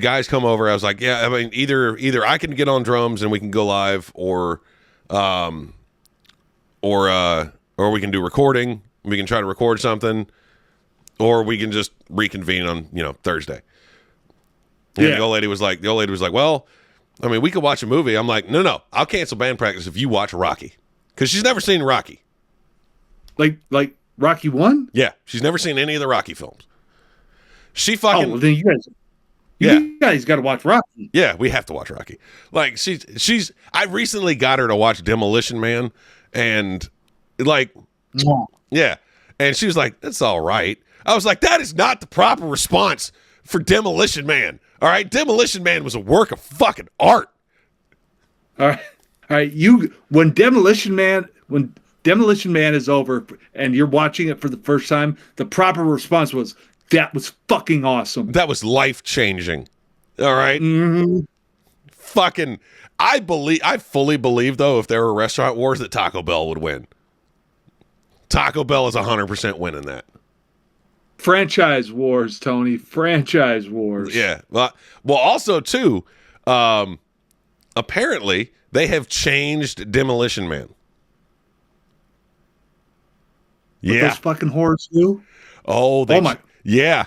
S2: guys come over, I was like, yeah, I mean, either I can get on drums and we can go live, or we can do recording. We can try to record something, or we can just reconvene on Thursday. And the old lady was like, well, I mean, we could watch a movie. I'm like, no, I'll cancel band practice if you watch Rocky, because she's never seen Rocky.
S1: Like Rocky 1?
S2: Yeah, she's never seen any of the Rocky films. She fucking. Oh, well,
S1: then you guys got to watch Rocky.
S2: Yeah, we have to watch Rocky. Like she's. I recently got her to watch Demolition Man, and like, yeah, and she was like, "That's all right." I was like, "That is not the proper response for Demolition Man." All right, Demolition Man was a work of fucking art.
S1: All right. When Demolition Man is over and you're watching it for the first time, the proper response was, that was fucking awesome.
S2: That was life-changing. All right.
S1: Mm-hmm.
S2: Fucking, I fully believe though, if there were restaurant wars, that Taco Bell would win. Taco Bell is 100% winning that.
S1: Franchise wars, Tony. Franchise wars.
S2: Yeah. Well, also too, apparently they have changed Demolition Man.
S1: With
S2: Yeah.
S1: those fucking whores too.
S2: Oh,
S1: my.
S2: Yeah.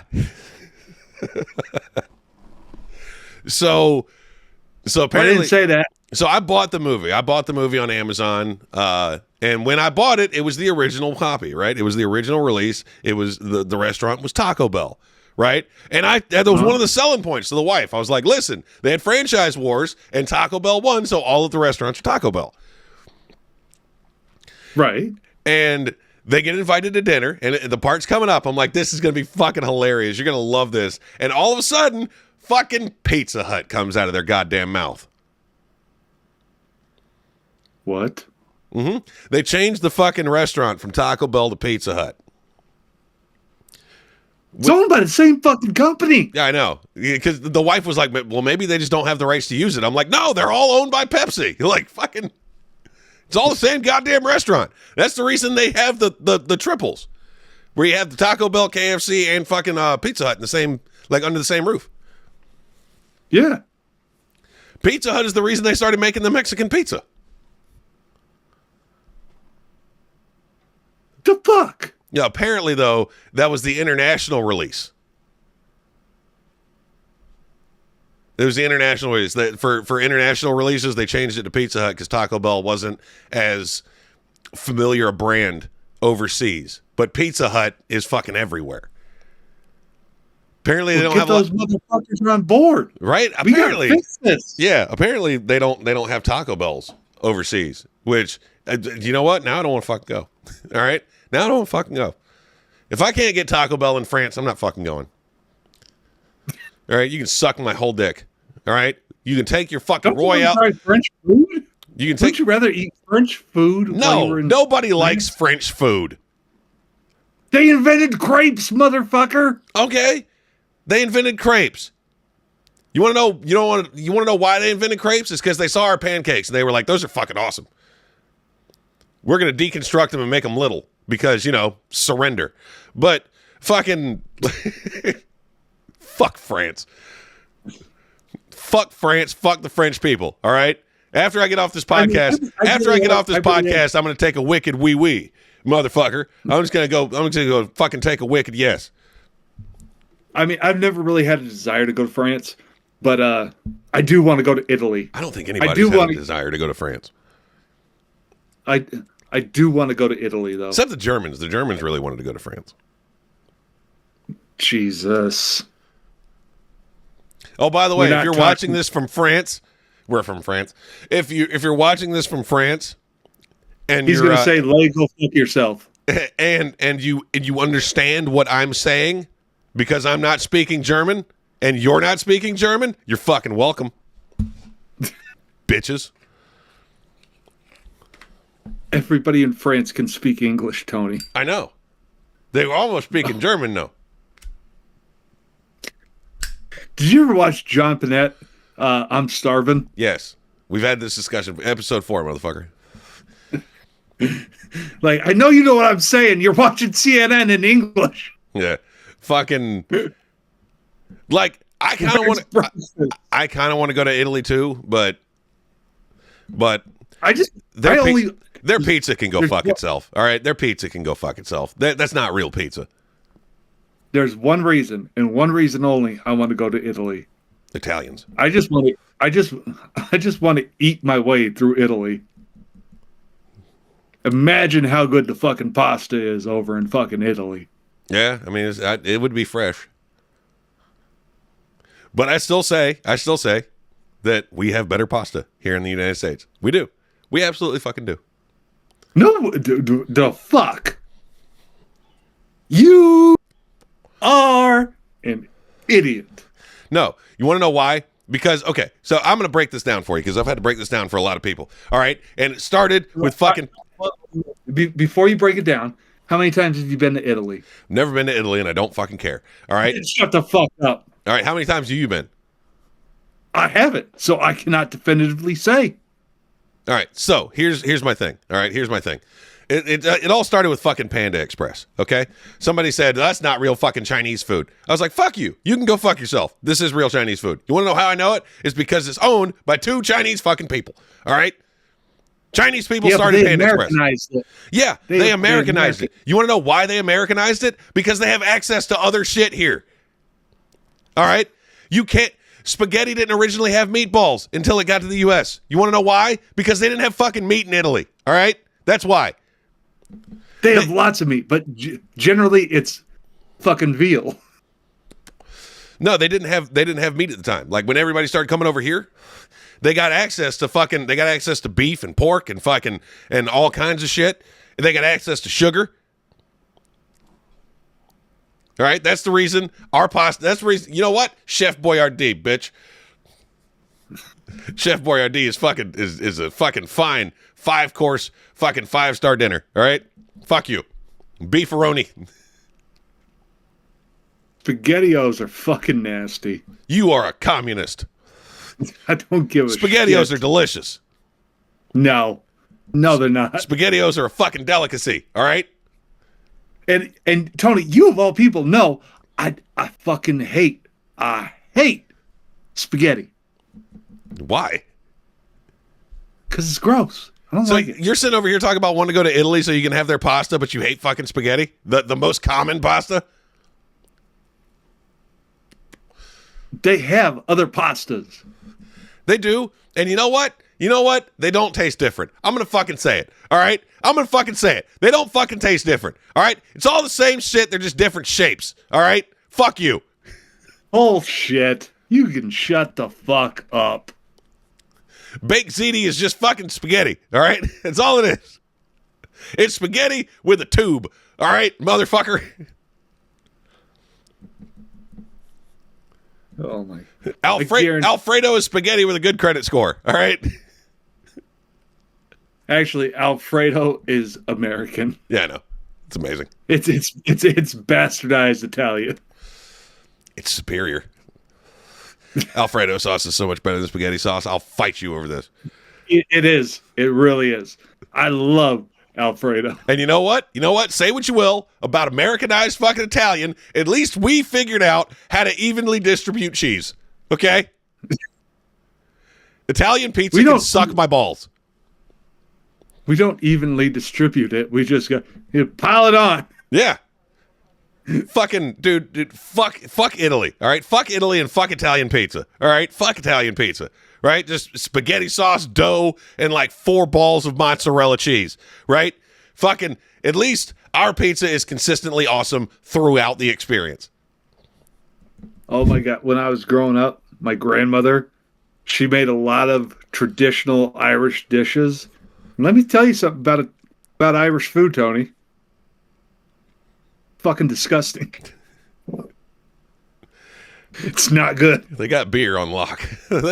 S2: So
S1: I
S2: apparently,
S1: didn't say that.
S2: so I bought the movie. I bought the movie on Amazon. And when I bought it, it was the original copy, right? It was the original release. It was the restaurant was Taco Bell, right? And that was one of the selling points to the wife. I was like, listen, they had franchise wars and Taco Bell won, so all of the restaurants are Taco Bell.
S1: Right.
S2: And they get invited to dinner, and the part's coming up. I'm like, this is going to be fucking hilarious. You're going to love this. And all of a sudden, fucking Pizza Hut comes out of their goddamn mouth.
S1: What?
S2: Mm-hmm. They changed the fucking restaurant from Taco Bell to Pizza Hut.
S1: It's owned by the same fucking company.
S2: Yeah, I know. Because the wife was like, well, maybe they just don't have the rights to use it. I'm like, no, they're all owned by Pepsi. Like, fucking, it's all the same goddamn restaurant. That's the reason they have the triples, where you have the Taco Bell, KFC, and fucking Pizza Hut in the same, like, under the same roof.
S1: Yeah.
S2: Pizza Hut is the reason they started making the Mexican pizza.
S1: The fuck?
S2: Yeah, apparently, though, that was the international release. It was the international release. For international releases, they changed it to Pizza Hut because Taco Bell wasn't as familiar a brand overseas. But Pizza Hut is fucking everywhere. Apparently, they don't
S1: get
S2: have
S1: those motherfuckers on board.
S2: Right?
S1: We
S2: Apparently,
S1: gotta fix this.
S2: yeah. Apparently, they don't have Taco Bells overseas. Which, you know what? Now I don't want to fucking go. All right. Now I don't want to fucking go. If I can't get Taco Bell in France, I'm not fucking going. All right, you can suck my whole dick. All right, you can take your fucking Roy out.
S1: French food?
S2: You can take.
S1: Would you rather eat French food?
S2: No, nobody likes French food.
S1: They invented crepes, motherfucker.
S2: Okay, they invented crepes. You want to know? You want to know why they invented crepes? It's because they saw our pancakes and they were like, "Those are fucking awesome. We're gonna deconstruct them and make them little because surrender." But fucking fuck France. Fuck France. Fuck the French people. All right. After I get off this podcast, I'm going to take a wicked wee, motherfucker. I'm just going to go fucking take a wicked yes.
S1: I mean, I've never really had a desire to go to France, but I do want to go to Italy.
S2: I don't think anybody's had a desire to go to France.
S1: I do want to go to Italy, though.
S2: Except the Germans. The Germans really wanted to go to France.
S1: Jesus.
S2: Oh, by the way, if you're watching this from France, we're from France. If you're watching this from France, and
S1: he's going to say, "Go fuck yourself,"
S2: and you understand what I'm saying because I'm not speaking German and you're not speaking German, you're fucking welcome, bitches.
S1: Everybody in France can speak English, Tony.
S2: I know. They were almost speaking German, though.
S1: Did you ever watch John Panette, I'm Starving?
S2: Yes. We've had this discussion. Episode 4, motherfucker.
S1: Like, I know you know what I'm saying. You're watching CNN in English.
S2: Yeah. Fucking... Like, I kind of want to go to Italy, too, but their pizza can go fuck itself. All right? Their pizza can go fuck itself. That's not real pizza.
S1: There's one reason, and one reason only, I want to go to Italy.
S2: Italians.
S1: I just want to eat my way through Italy. Imagine how good the fucking pasta is over in fucking Italy.
S2: Yeah, I mean, it would be fresh. But I still say that we have better pasta here in the United States. We do. We absolutely fucking do.
S1: No, the fuck? You are an idiot.
S2: No, you want to know why? Because, okay, so I'm going to break this down for you because I've had to break this down for a lot of people. All right? And it started with fucking...
S1: Before you break it down, how many times have you been to Italy?
S2: Never been to Italy, and I don't fucking care. All right?
S1: Shut the fuck up.
S2: All right, how many times have you been?
S1: I haven't, so I cannot definitively say.
S2: All right, so here's my thing. All right, here's my thing. It all started with fucking Panda Express, okay? Somebody said, that's not real fucking Chinese food. I was like, fuck you. You can go fuck yourself. This is real Chinese food. You want to know how I know it? It's because it's owned by 2 Chinese fucking people, all right? Chinese people started Panda Express.
S1: It.
S2: Yeah, they Americanized it. You want to know why they Americanized it? Because they have access to other shit here. All right? You can't... Spaghetti didn't originally have meatballs until it got to the U.S. You want to know why? Because they didn't have fucking meat in Italy. All right? That's why.
S1: They have lots of meat, but generally it's fucking veal.
S2: No, they didn't have meat at the time. Like when everybody started coming over here, they got access to beef and pork and fucking and all kinds of shit. And they got access to sugar. All right, that's the reason our pasta. That's the reason. You know what? Chef Boyardee, bitch. Chef Boyardee is a fucking fine 5-course fucking 5-star dinner. All right, fuck you, beefaroni.
S1: SpaghettiOs are fucking nasty.
S2: You are a communist.
S1: I don't give a shit.
S2: SpaghettiOs are delicious.
S1: No, they're not.
S2: SpaghettiOs are a fucking delicacy. All right.
S1: And Tony, you of all people know I fucking hate spaghetti.
S2: Why?
S1: Because it's gross. I don't like it.
S2: You're sitting over here talking about wanting to go to Italy so you can have their pasta, but you hate fucking spaghetti? The most common pasta?
S1: They have other pastas.
S2: They do. And you know what? They don't taste different. I'm going to fucking say it. All right? I'm going to fucking say it. They don't fucking taste different. All right? It's all the same shit. They're just different shapes. All right? Fuck you.
S1: Bullshit. You can shut the fuck up.
S2: Baked ziti is just fucking spaghetti. All right? That's all it is. It's spaghetti with a tube. All right, motherfucker?
S1: Oh, my.
S2: Alfredo is spaghetti with a good credit score. All right?
S1: Actually, Alfredo is American.
S2: Yeah, I know. It's amazing.
S1: It's bastardized Italian.
S2: It's superior. Alfredo sauce is so much better than spaghetti sauce. I'll fight you over this.
S1: It is. It really is. I love Alfredo.
S2: And you know what? Say what you will about Americanized fucking Italian. At least we figured out how to evenly distribute cheese. Okay? Italian pizza can suck my balls.
S1: We don't evenly distribute it. We just go, pile it on.
S2: Yeah. Fucking dude, fuck Italy. All right? Fuck Italy and fuck Italian pizza. All right? Fuck Italian pizza. Right? Just spaghetti sauce, dough, and like 4 balls of mozzarella cheese. Right? Fucking, at least our pizza is consistently awesome throughout the experience.
S1: Oh my God. When I was growing up, my grandmother, she made a lot of traditional Irish dishes. And let me tell you something about Irish food, Tony. Fucking disgusting. It's not good.
S2: They got beer on lock. But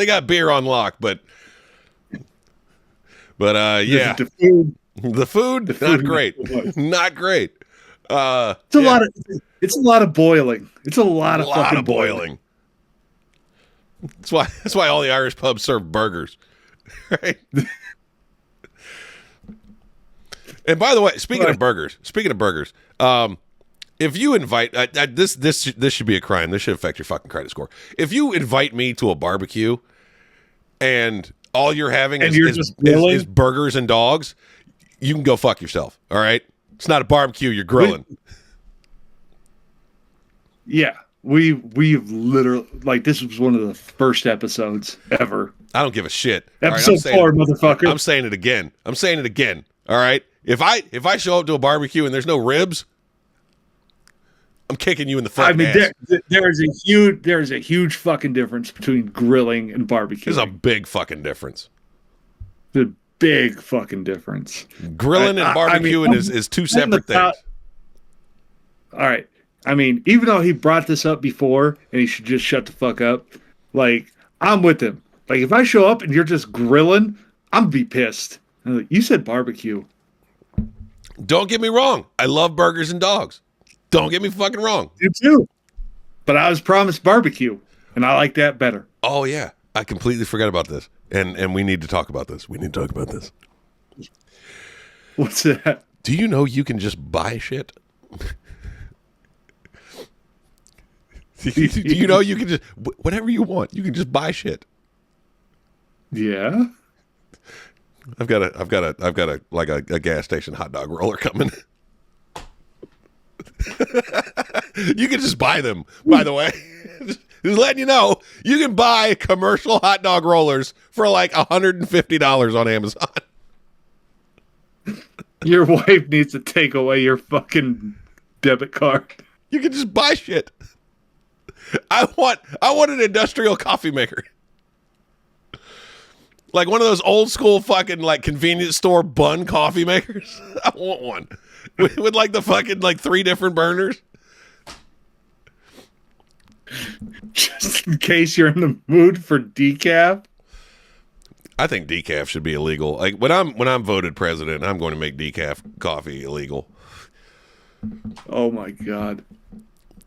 S2: yeah. The food, not great. Not great.
S1: It's a lot of boiling. It's a lot of fucking boiling.
S2: That's why all the Irish pubs serve burgers. Right? And by the way, speaking of burgers, if you invite this should be a crime. This should affect your fucking credit score. If you invite me to a barbecue and all you're having is burgers and dogs, you can go fuck yourself. All right, it's not a barbecue. You're grilling.
S1: Yeah, we've literally, like, this was one of the first episodes ever.
S2: I don't give a shit.
S1: Episode 4, motherfucker.
S2: I'm saying it again. All right. If I show up to a barbecue and there's no ribs, I'm kicking you in the fucking ass.
S1: There's a huge fucking difference between grilling and barbecue.
S2: There's a big fucking difference.
S1: The big fucking difference.
S2: Grilling and barbecuing is two separate things.
S1: All right. I mean, even though he brought this up before and he should just shut the fuck up, like, I'm with him. Like, if I show up and you're just grilling, I'm going to be pissed. I'm like, you said barbecue.
S2: Don't get me wrong. I love burgers and dogs. Don't get me fucking wrong.
S1: You too. But I was promised barbecue, and I like that better.
S2: Oh, yeah. I completely forgot about this, and we need to talk about this. We need to talk about this.
S1: What's that?
S2: Do you know you can just buy shit? Do you know you can just whatever you want? You can just buy shit.
S1: Yeah.
S2: I've got a like a gas station hot dog roller coming. You can just buy them, by the way. Just letting you know, you can buy commercial hot dog rollers for like $150 on Amazon.
S1: Your wife needs to take away your fucking debit card.
S2: You can just buy shit. I want an industrial coffee maker. Like one of those old school fucking like convenience store bun coffee makers. I want one. With like the fucking like 3 different burners.
S1: Just in case you're in the mood for decaf.
S2: I think decaf should be illegal. Like when I'm voted president, I'm going to make decaf coffee illegal.
S1: Oh my god.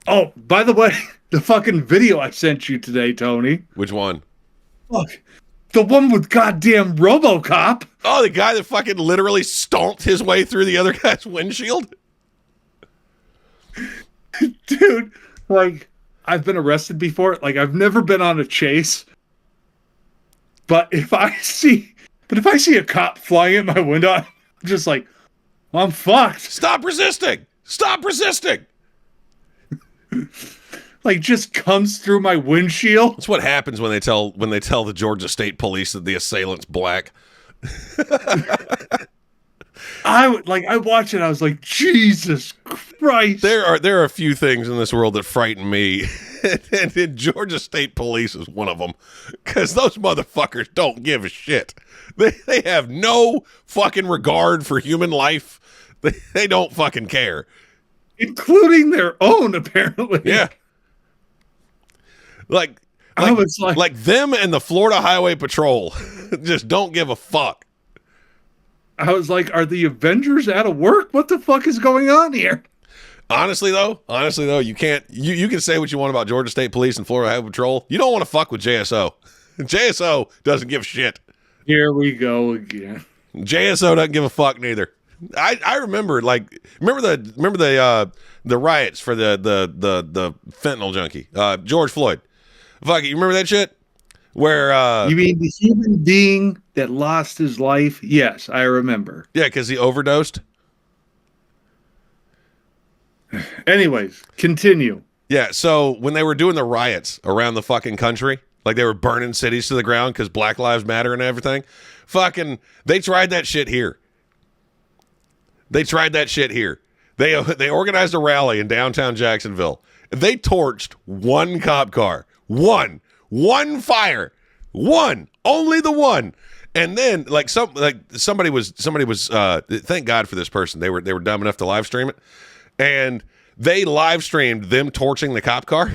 S1: Oh, by the way, the fucking video I sent you today, Tony.
S2: Which one?
S1: Look, the one with goddamn RoboCop.
S2: Oh, the guy that fucking literally stomped his way through the other guy's windshield?
S1: Dude, like, I've been arrested before. Like, I've never been on a chase. But if I see a cop flying at my window, I'm just like, I'm fucked.
S2: Stop resisting! Stop resisting!
S1: Like, just comes through my windshield.
S2: That's what happens when they tell the Georgia State Police that the assailant's black.
S1: I watched it. I was like, Jesus Christ.
S2: There are a few things in this world that frighten me, and Georgia State Police is one of them, because those motherfuckers don't give a shit. They have no fucking regard for human life. They don't fucking care,
S1: including their own, apparently.
S2: Yeah. Like them and the Florida Highway Patrol just don't give a fuck.
S1: I was like, are the Avengers out of work? What the fuck is going on here?
S2: Honestly though, you can't. You can say what you want about Georgia State Police and Florida Highway Patrol. You don't want to fuck with JSO. JSO doesn't give a shit.
S1: Here we go again.
S2: JSO doesn't give a fuck neither. I remember the riots for the fentanyl junkie, George Floyd. Fuck it, you remember that shit? Where
S1: you mean the human being that lost his life? Yes, I remember.
S2: Yeah, because he overdosed.
S1: Anyways, continue.
S2: Yeah, so when they were doing the riots around the fucking country, like they were burning cities to the ground because Black Lives Matter and everything, fucking, they tried that shit here. They organized a rally in downtown Jacksonville. They torched one cop car. One fire. One. Only the one. And then somebody was thank God for this person. They were dumb enough to live stream it. And they live streamed them torching the cop car.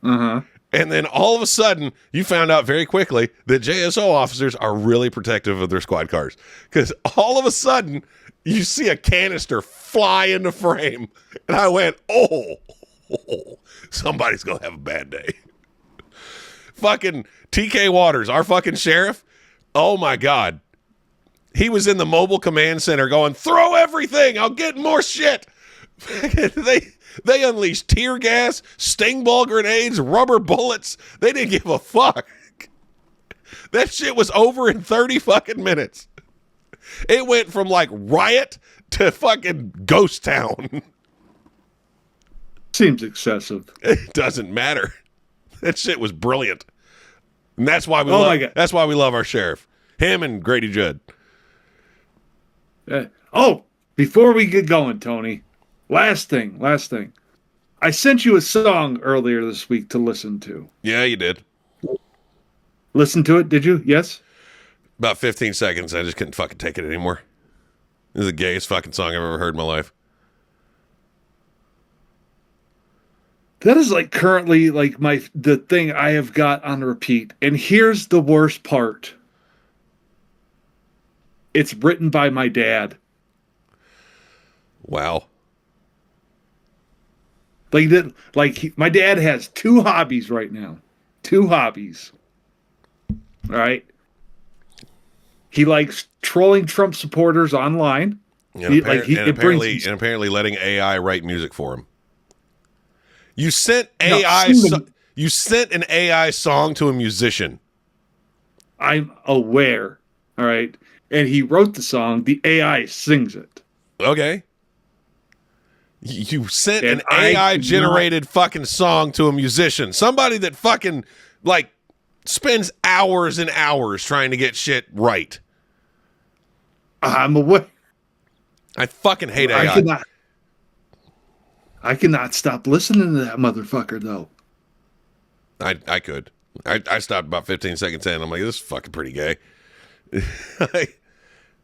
S1: Uh-huh.
S2: And then all of a sudden, you found out very quickly that JSO officers are really protective of their squad cars. Because all of a sudden, you see a canister fly into frame. And I went, oh, somebody's going to have a bad day. Fucking TK Waters, our fucking sheriff. Oh, my God. He was in the mobile command center going, throw everything. I'll get more shit. They unleashed tear gas, sting ball grenades, rubber bullets. They didn't give a fuck. That shit was over in 30 fucking minutes. It went from like riot to fucking ghost town.
S1: Seems excessive.
S2: It doesn't matter. That shit was brilliant. And that's why we that's why we love our sheriff. Him and Grady Judd.
S1: Before we get going, Tony, last thing. I sent you a song earlier this week to listen to.
S2: Yeah, you did.
S1: Listen to it, did you? Yes?
S2: About 15 seconds. I just couldn't fucking take it anymore. This is the gayest fucking song I've ever heard in my life.
S1: That is like currently like the thing I have got on repeat. And here's the worst part. It's written by my dad.
S2: Wow.
S1: My dad has 2 hobbies right now. 2 hobbies. All right. He likes trolling Trump supporters online.
S2: Apparently letting AI write music for him. You sent
S1: No,
S2: AI.
S1: singing.
S2: You sent an AI song to a musician.
S1: I'm aware. All right. And he wrote the song. The AI sings it.
S2: Okay. You sent
S1: And
S2: an AI generated fucking song to a musician. Somebody that fucking like spends hours and hours trying to get shit right.
S1: I'm aware.
S2: I fucking hate AI.
S1: I cannot stop listening to that motherfucker though.
S2: I could. I stopped about 15 seconds in. I'm like, this is fucking pretty gay.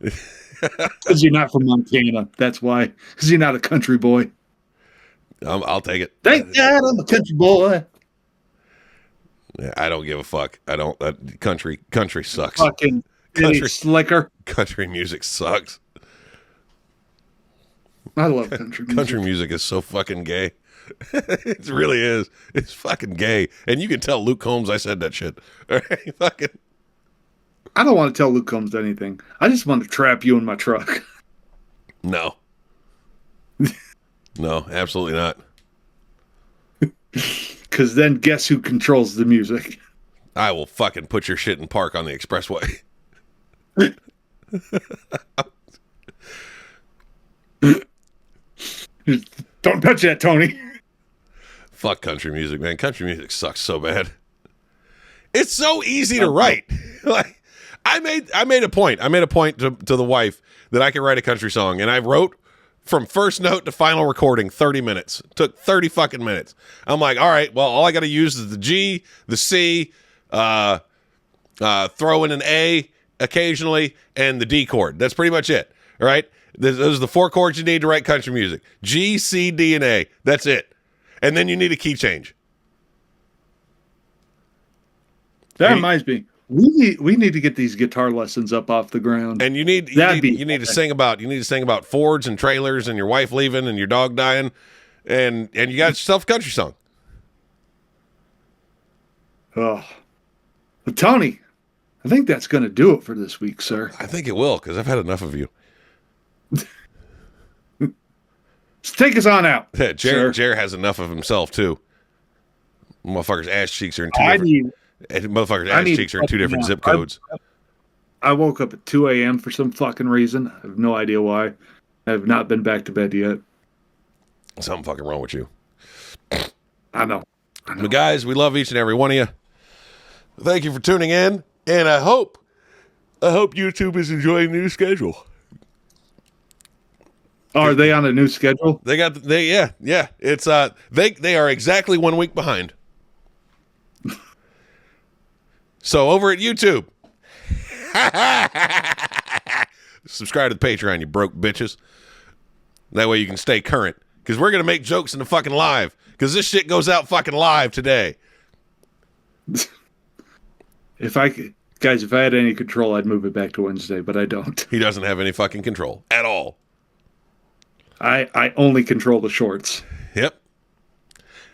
S1: Because you're not from Montana. That's why. Because you're not a country boy.
S2: I'll take it.
S1: Thank God I'm a country boy.
S2: Yeah, I don't give a fuck. I don't. Country sucks.
S1: Fucking country slicker.
S2: Country music sucks.
S1: I love country music.
S2: Country music is so fucking gay. It really is. It's fucking gay. And you can tell Luke Combs I said that shit. All right, fucking.
S1: I don't want to tell Luke Combs anything. I just want to trap you in my truck.
S2: No. No, absolutely not.
S1: Because then guess who controls the music?
S2: I will fucking put your shit in park on the expressway.
S1: Don't touch that, Tony.
S2: Fuck country music, man. Country music sucks so bad. It's so easy to write. Like I made a point. I made a point to the wife that I could write a country song, and I wrote from first note to final recording 30 minutes. It took 30 fucking minutes. I'm like, all right, well, all I got to use is the G, the C, throw in an A occasionally, and the D chord. That's pretty much it. All right. Those are the 4 chords you need to write country music. G, C, D, and A. That's it. And then you need a key change.
S1: That reminds me. We need to get these guitar lessons up off the ground.
S2: And you need to sing about Fords and trailers and your wife leaving and your dog dying, and you got yourself a country song.
S1: Oh, but Tony, I think that's going to do it for this week, sir.
S2: I think it will, because I've had enough of you.
S1: Let's take us on out.
S2: Jer has enough of himself too. Motherfucker's ass cheeks are in two different zip codes.
S1: I woke up at 2 a.m. for some fucking reason. I have no idea why. I have not been back to bed yet.
S2: Something fucking wrong with you.
S1: I know.
S2: But guys, we love each and every one of you. Thank you for tuning in, and I hope YouTube is enjoying the new schedule.
S1: Are they on a new schedule?
S2: Yeah. It's they are exactly 1 week behind. So over at YouTube, subscribe to the Patreon, you broke bitches. That way you can stay current, because we're gonna make jokes in the fucking live, because this shit goes out fucking live today.
S1: If I had any control, I'd move it back to Wednesday, but I don't.
S2: He doesn't have any fucking control at all.
S1: I only control the shorts.
S2: Yep.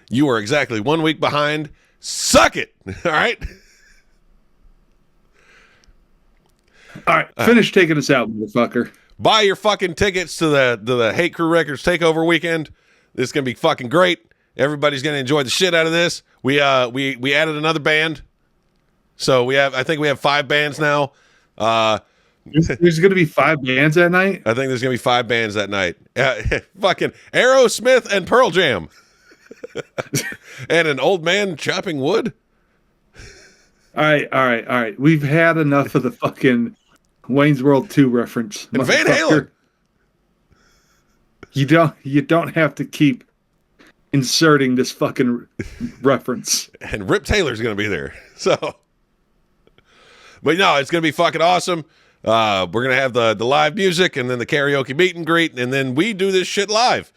S2: You are exactly 1 week behind. Suck it. All right.
S1: All right. Finish taking us out, motherfucker.
S2: Buy your fucking tickets to the Hate Crew Records Takeover weekend. This is gonna be fucking great. Everybody's gonna enjoy the shit out of this. We added another band, so I think we have 5 bands now.
S1: There's going to be 5 bands that night?
S2: I think there's going to be 5 bands that night. Fucking Aerosmith and Pearl Jam. And an old man chopping wood.
S1: All right. We've had enough of the fucking Wayne's World 2 reference.
S2: And Van Halen.
S1: You don't have to keep inserting this fucking reference.
S2: And Rip Taylor's going to be there. So, but no, it's going to be fucking awesome. We're going to have the live music and then the karaoke meet and greet, and then we do this shit live.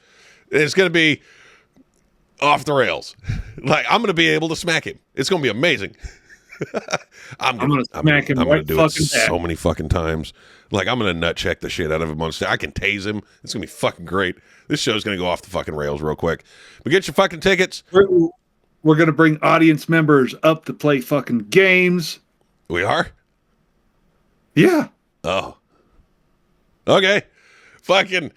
S2: It's going to be off the rails. Like, I'm going to be able to smack him. It's going to be amazing. I'm going to smack him. I'm going to do it so many fucking times. Like, I'm going to nut check the shit out of him on stage. I can tase him. It's going to be fucking great. This show's going to go off the fucking rails real quick. But get your fucking tickets.
S1: We're going to bring audience members up to play fucking games.
S2: We are?
S1: Yeah.
S2: Oh. Okay. Fucking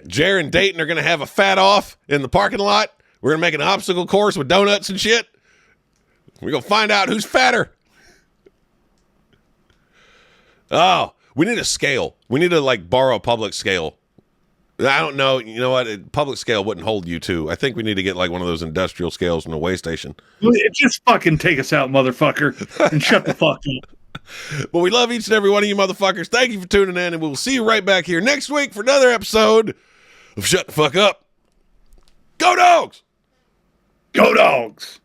S2: Jer and Dayton are going to have a fat off in the parking lot. We're going to make an obstacle course with donuts and shit. We're going to find out who's fatter. Oh, we need a scale. We need to like borrow a public scale. I don't know. You know what? Public scale wouldn't hold you two. I think we need to get like one of those industrial scales from the way station.
S1: Just fucking take us out, motherfucker, and shut the fuck up.
S2: Well, we love each and every one of you motherfuckers. Thank you for tuning in, and we'll see you right back here next week for another episode of Shut the Fuck Up. Go Dogs!
S1: Go Dogs!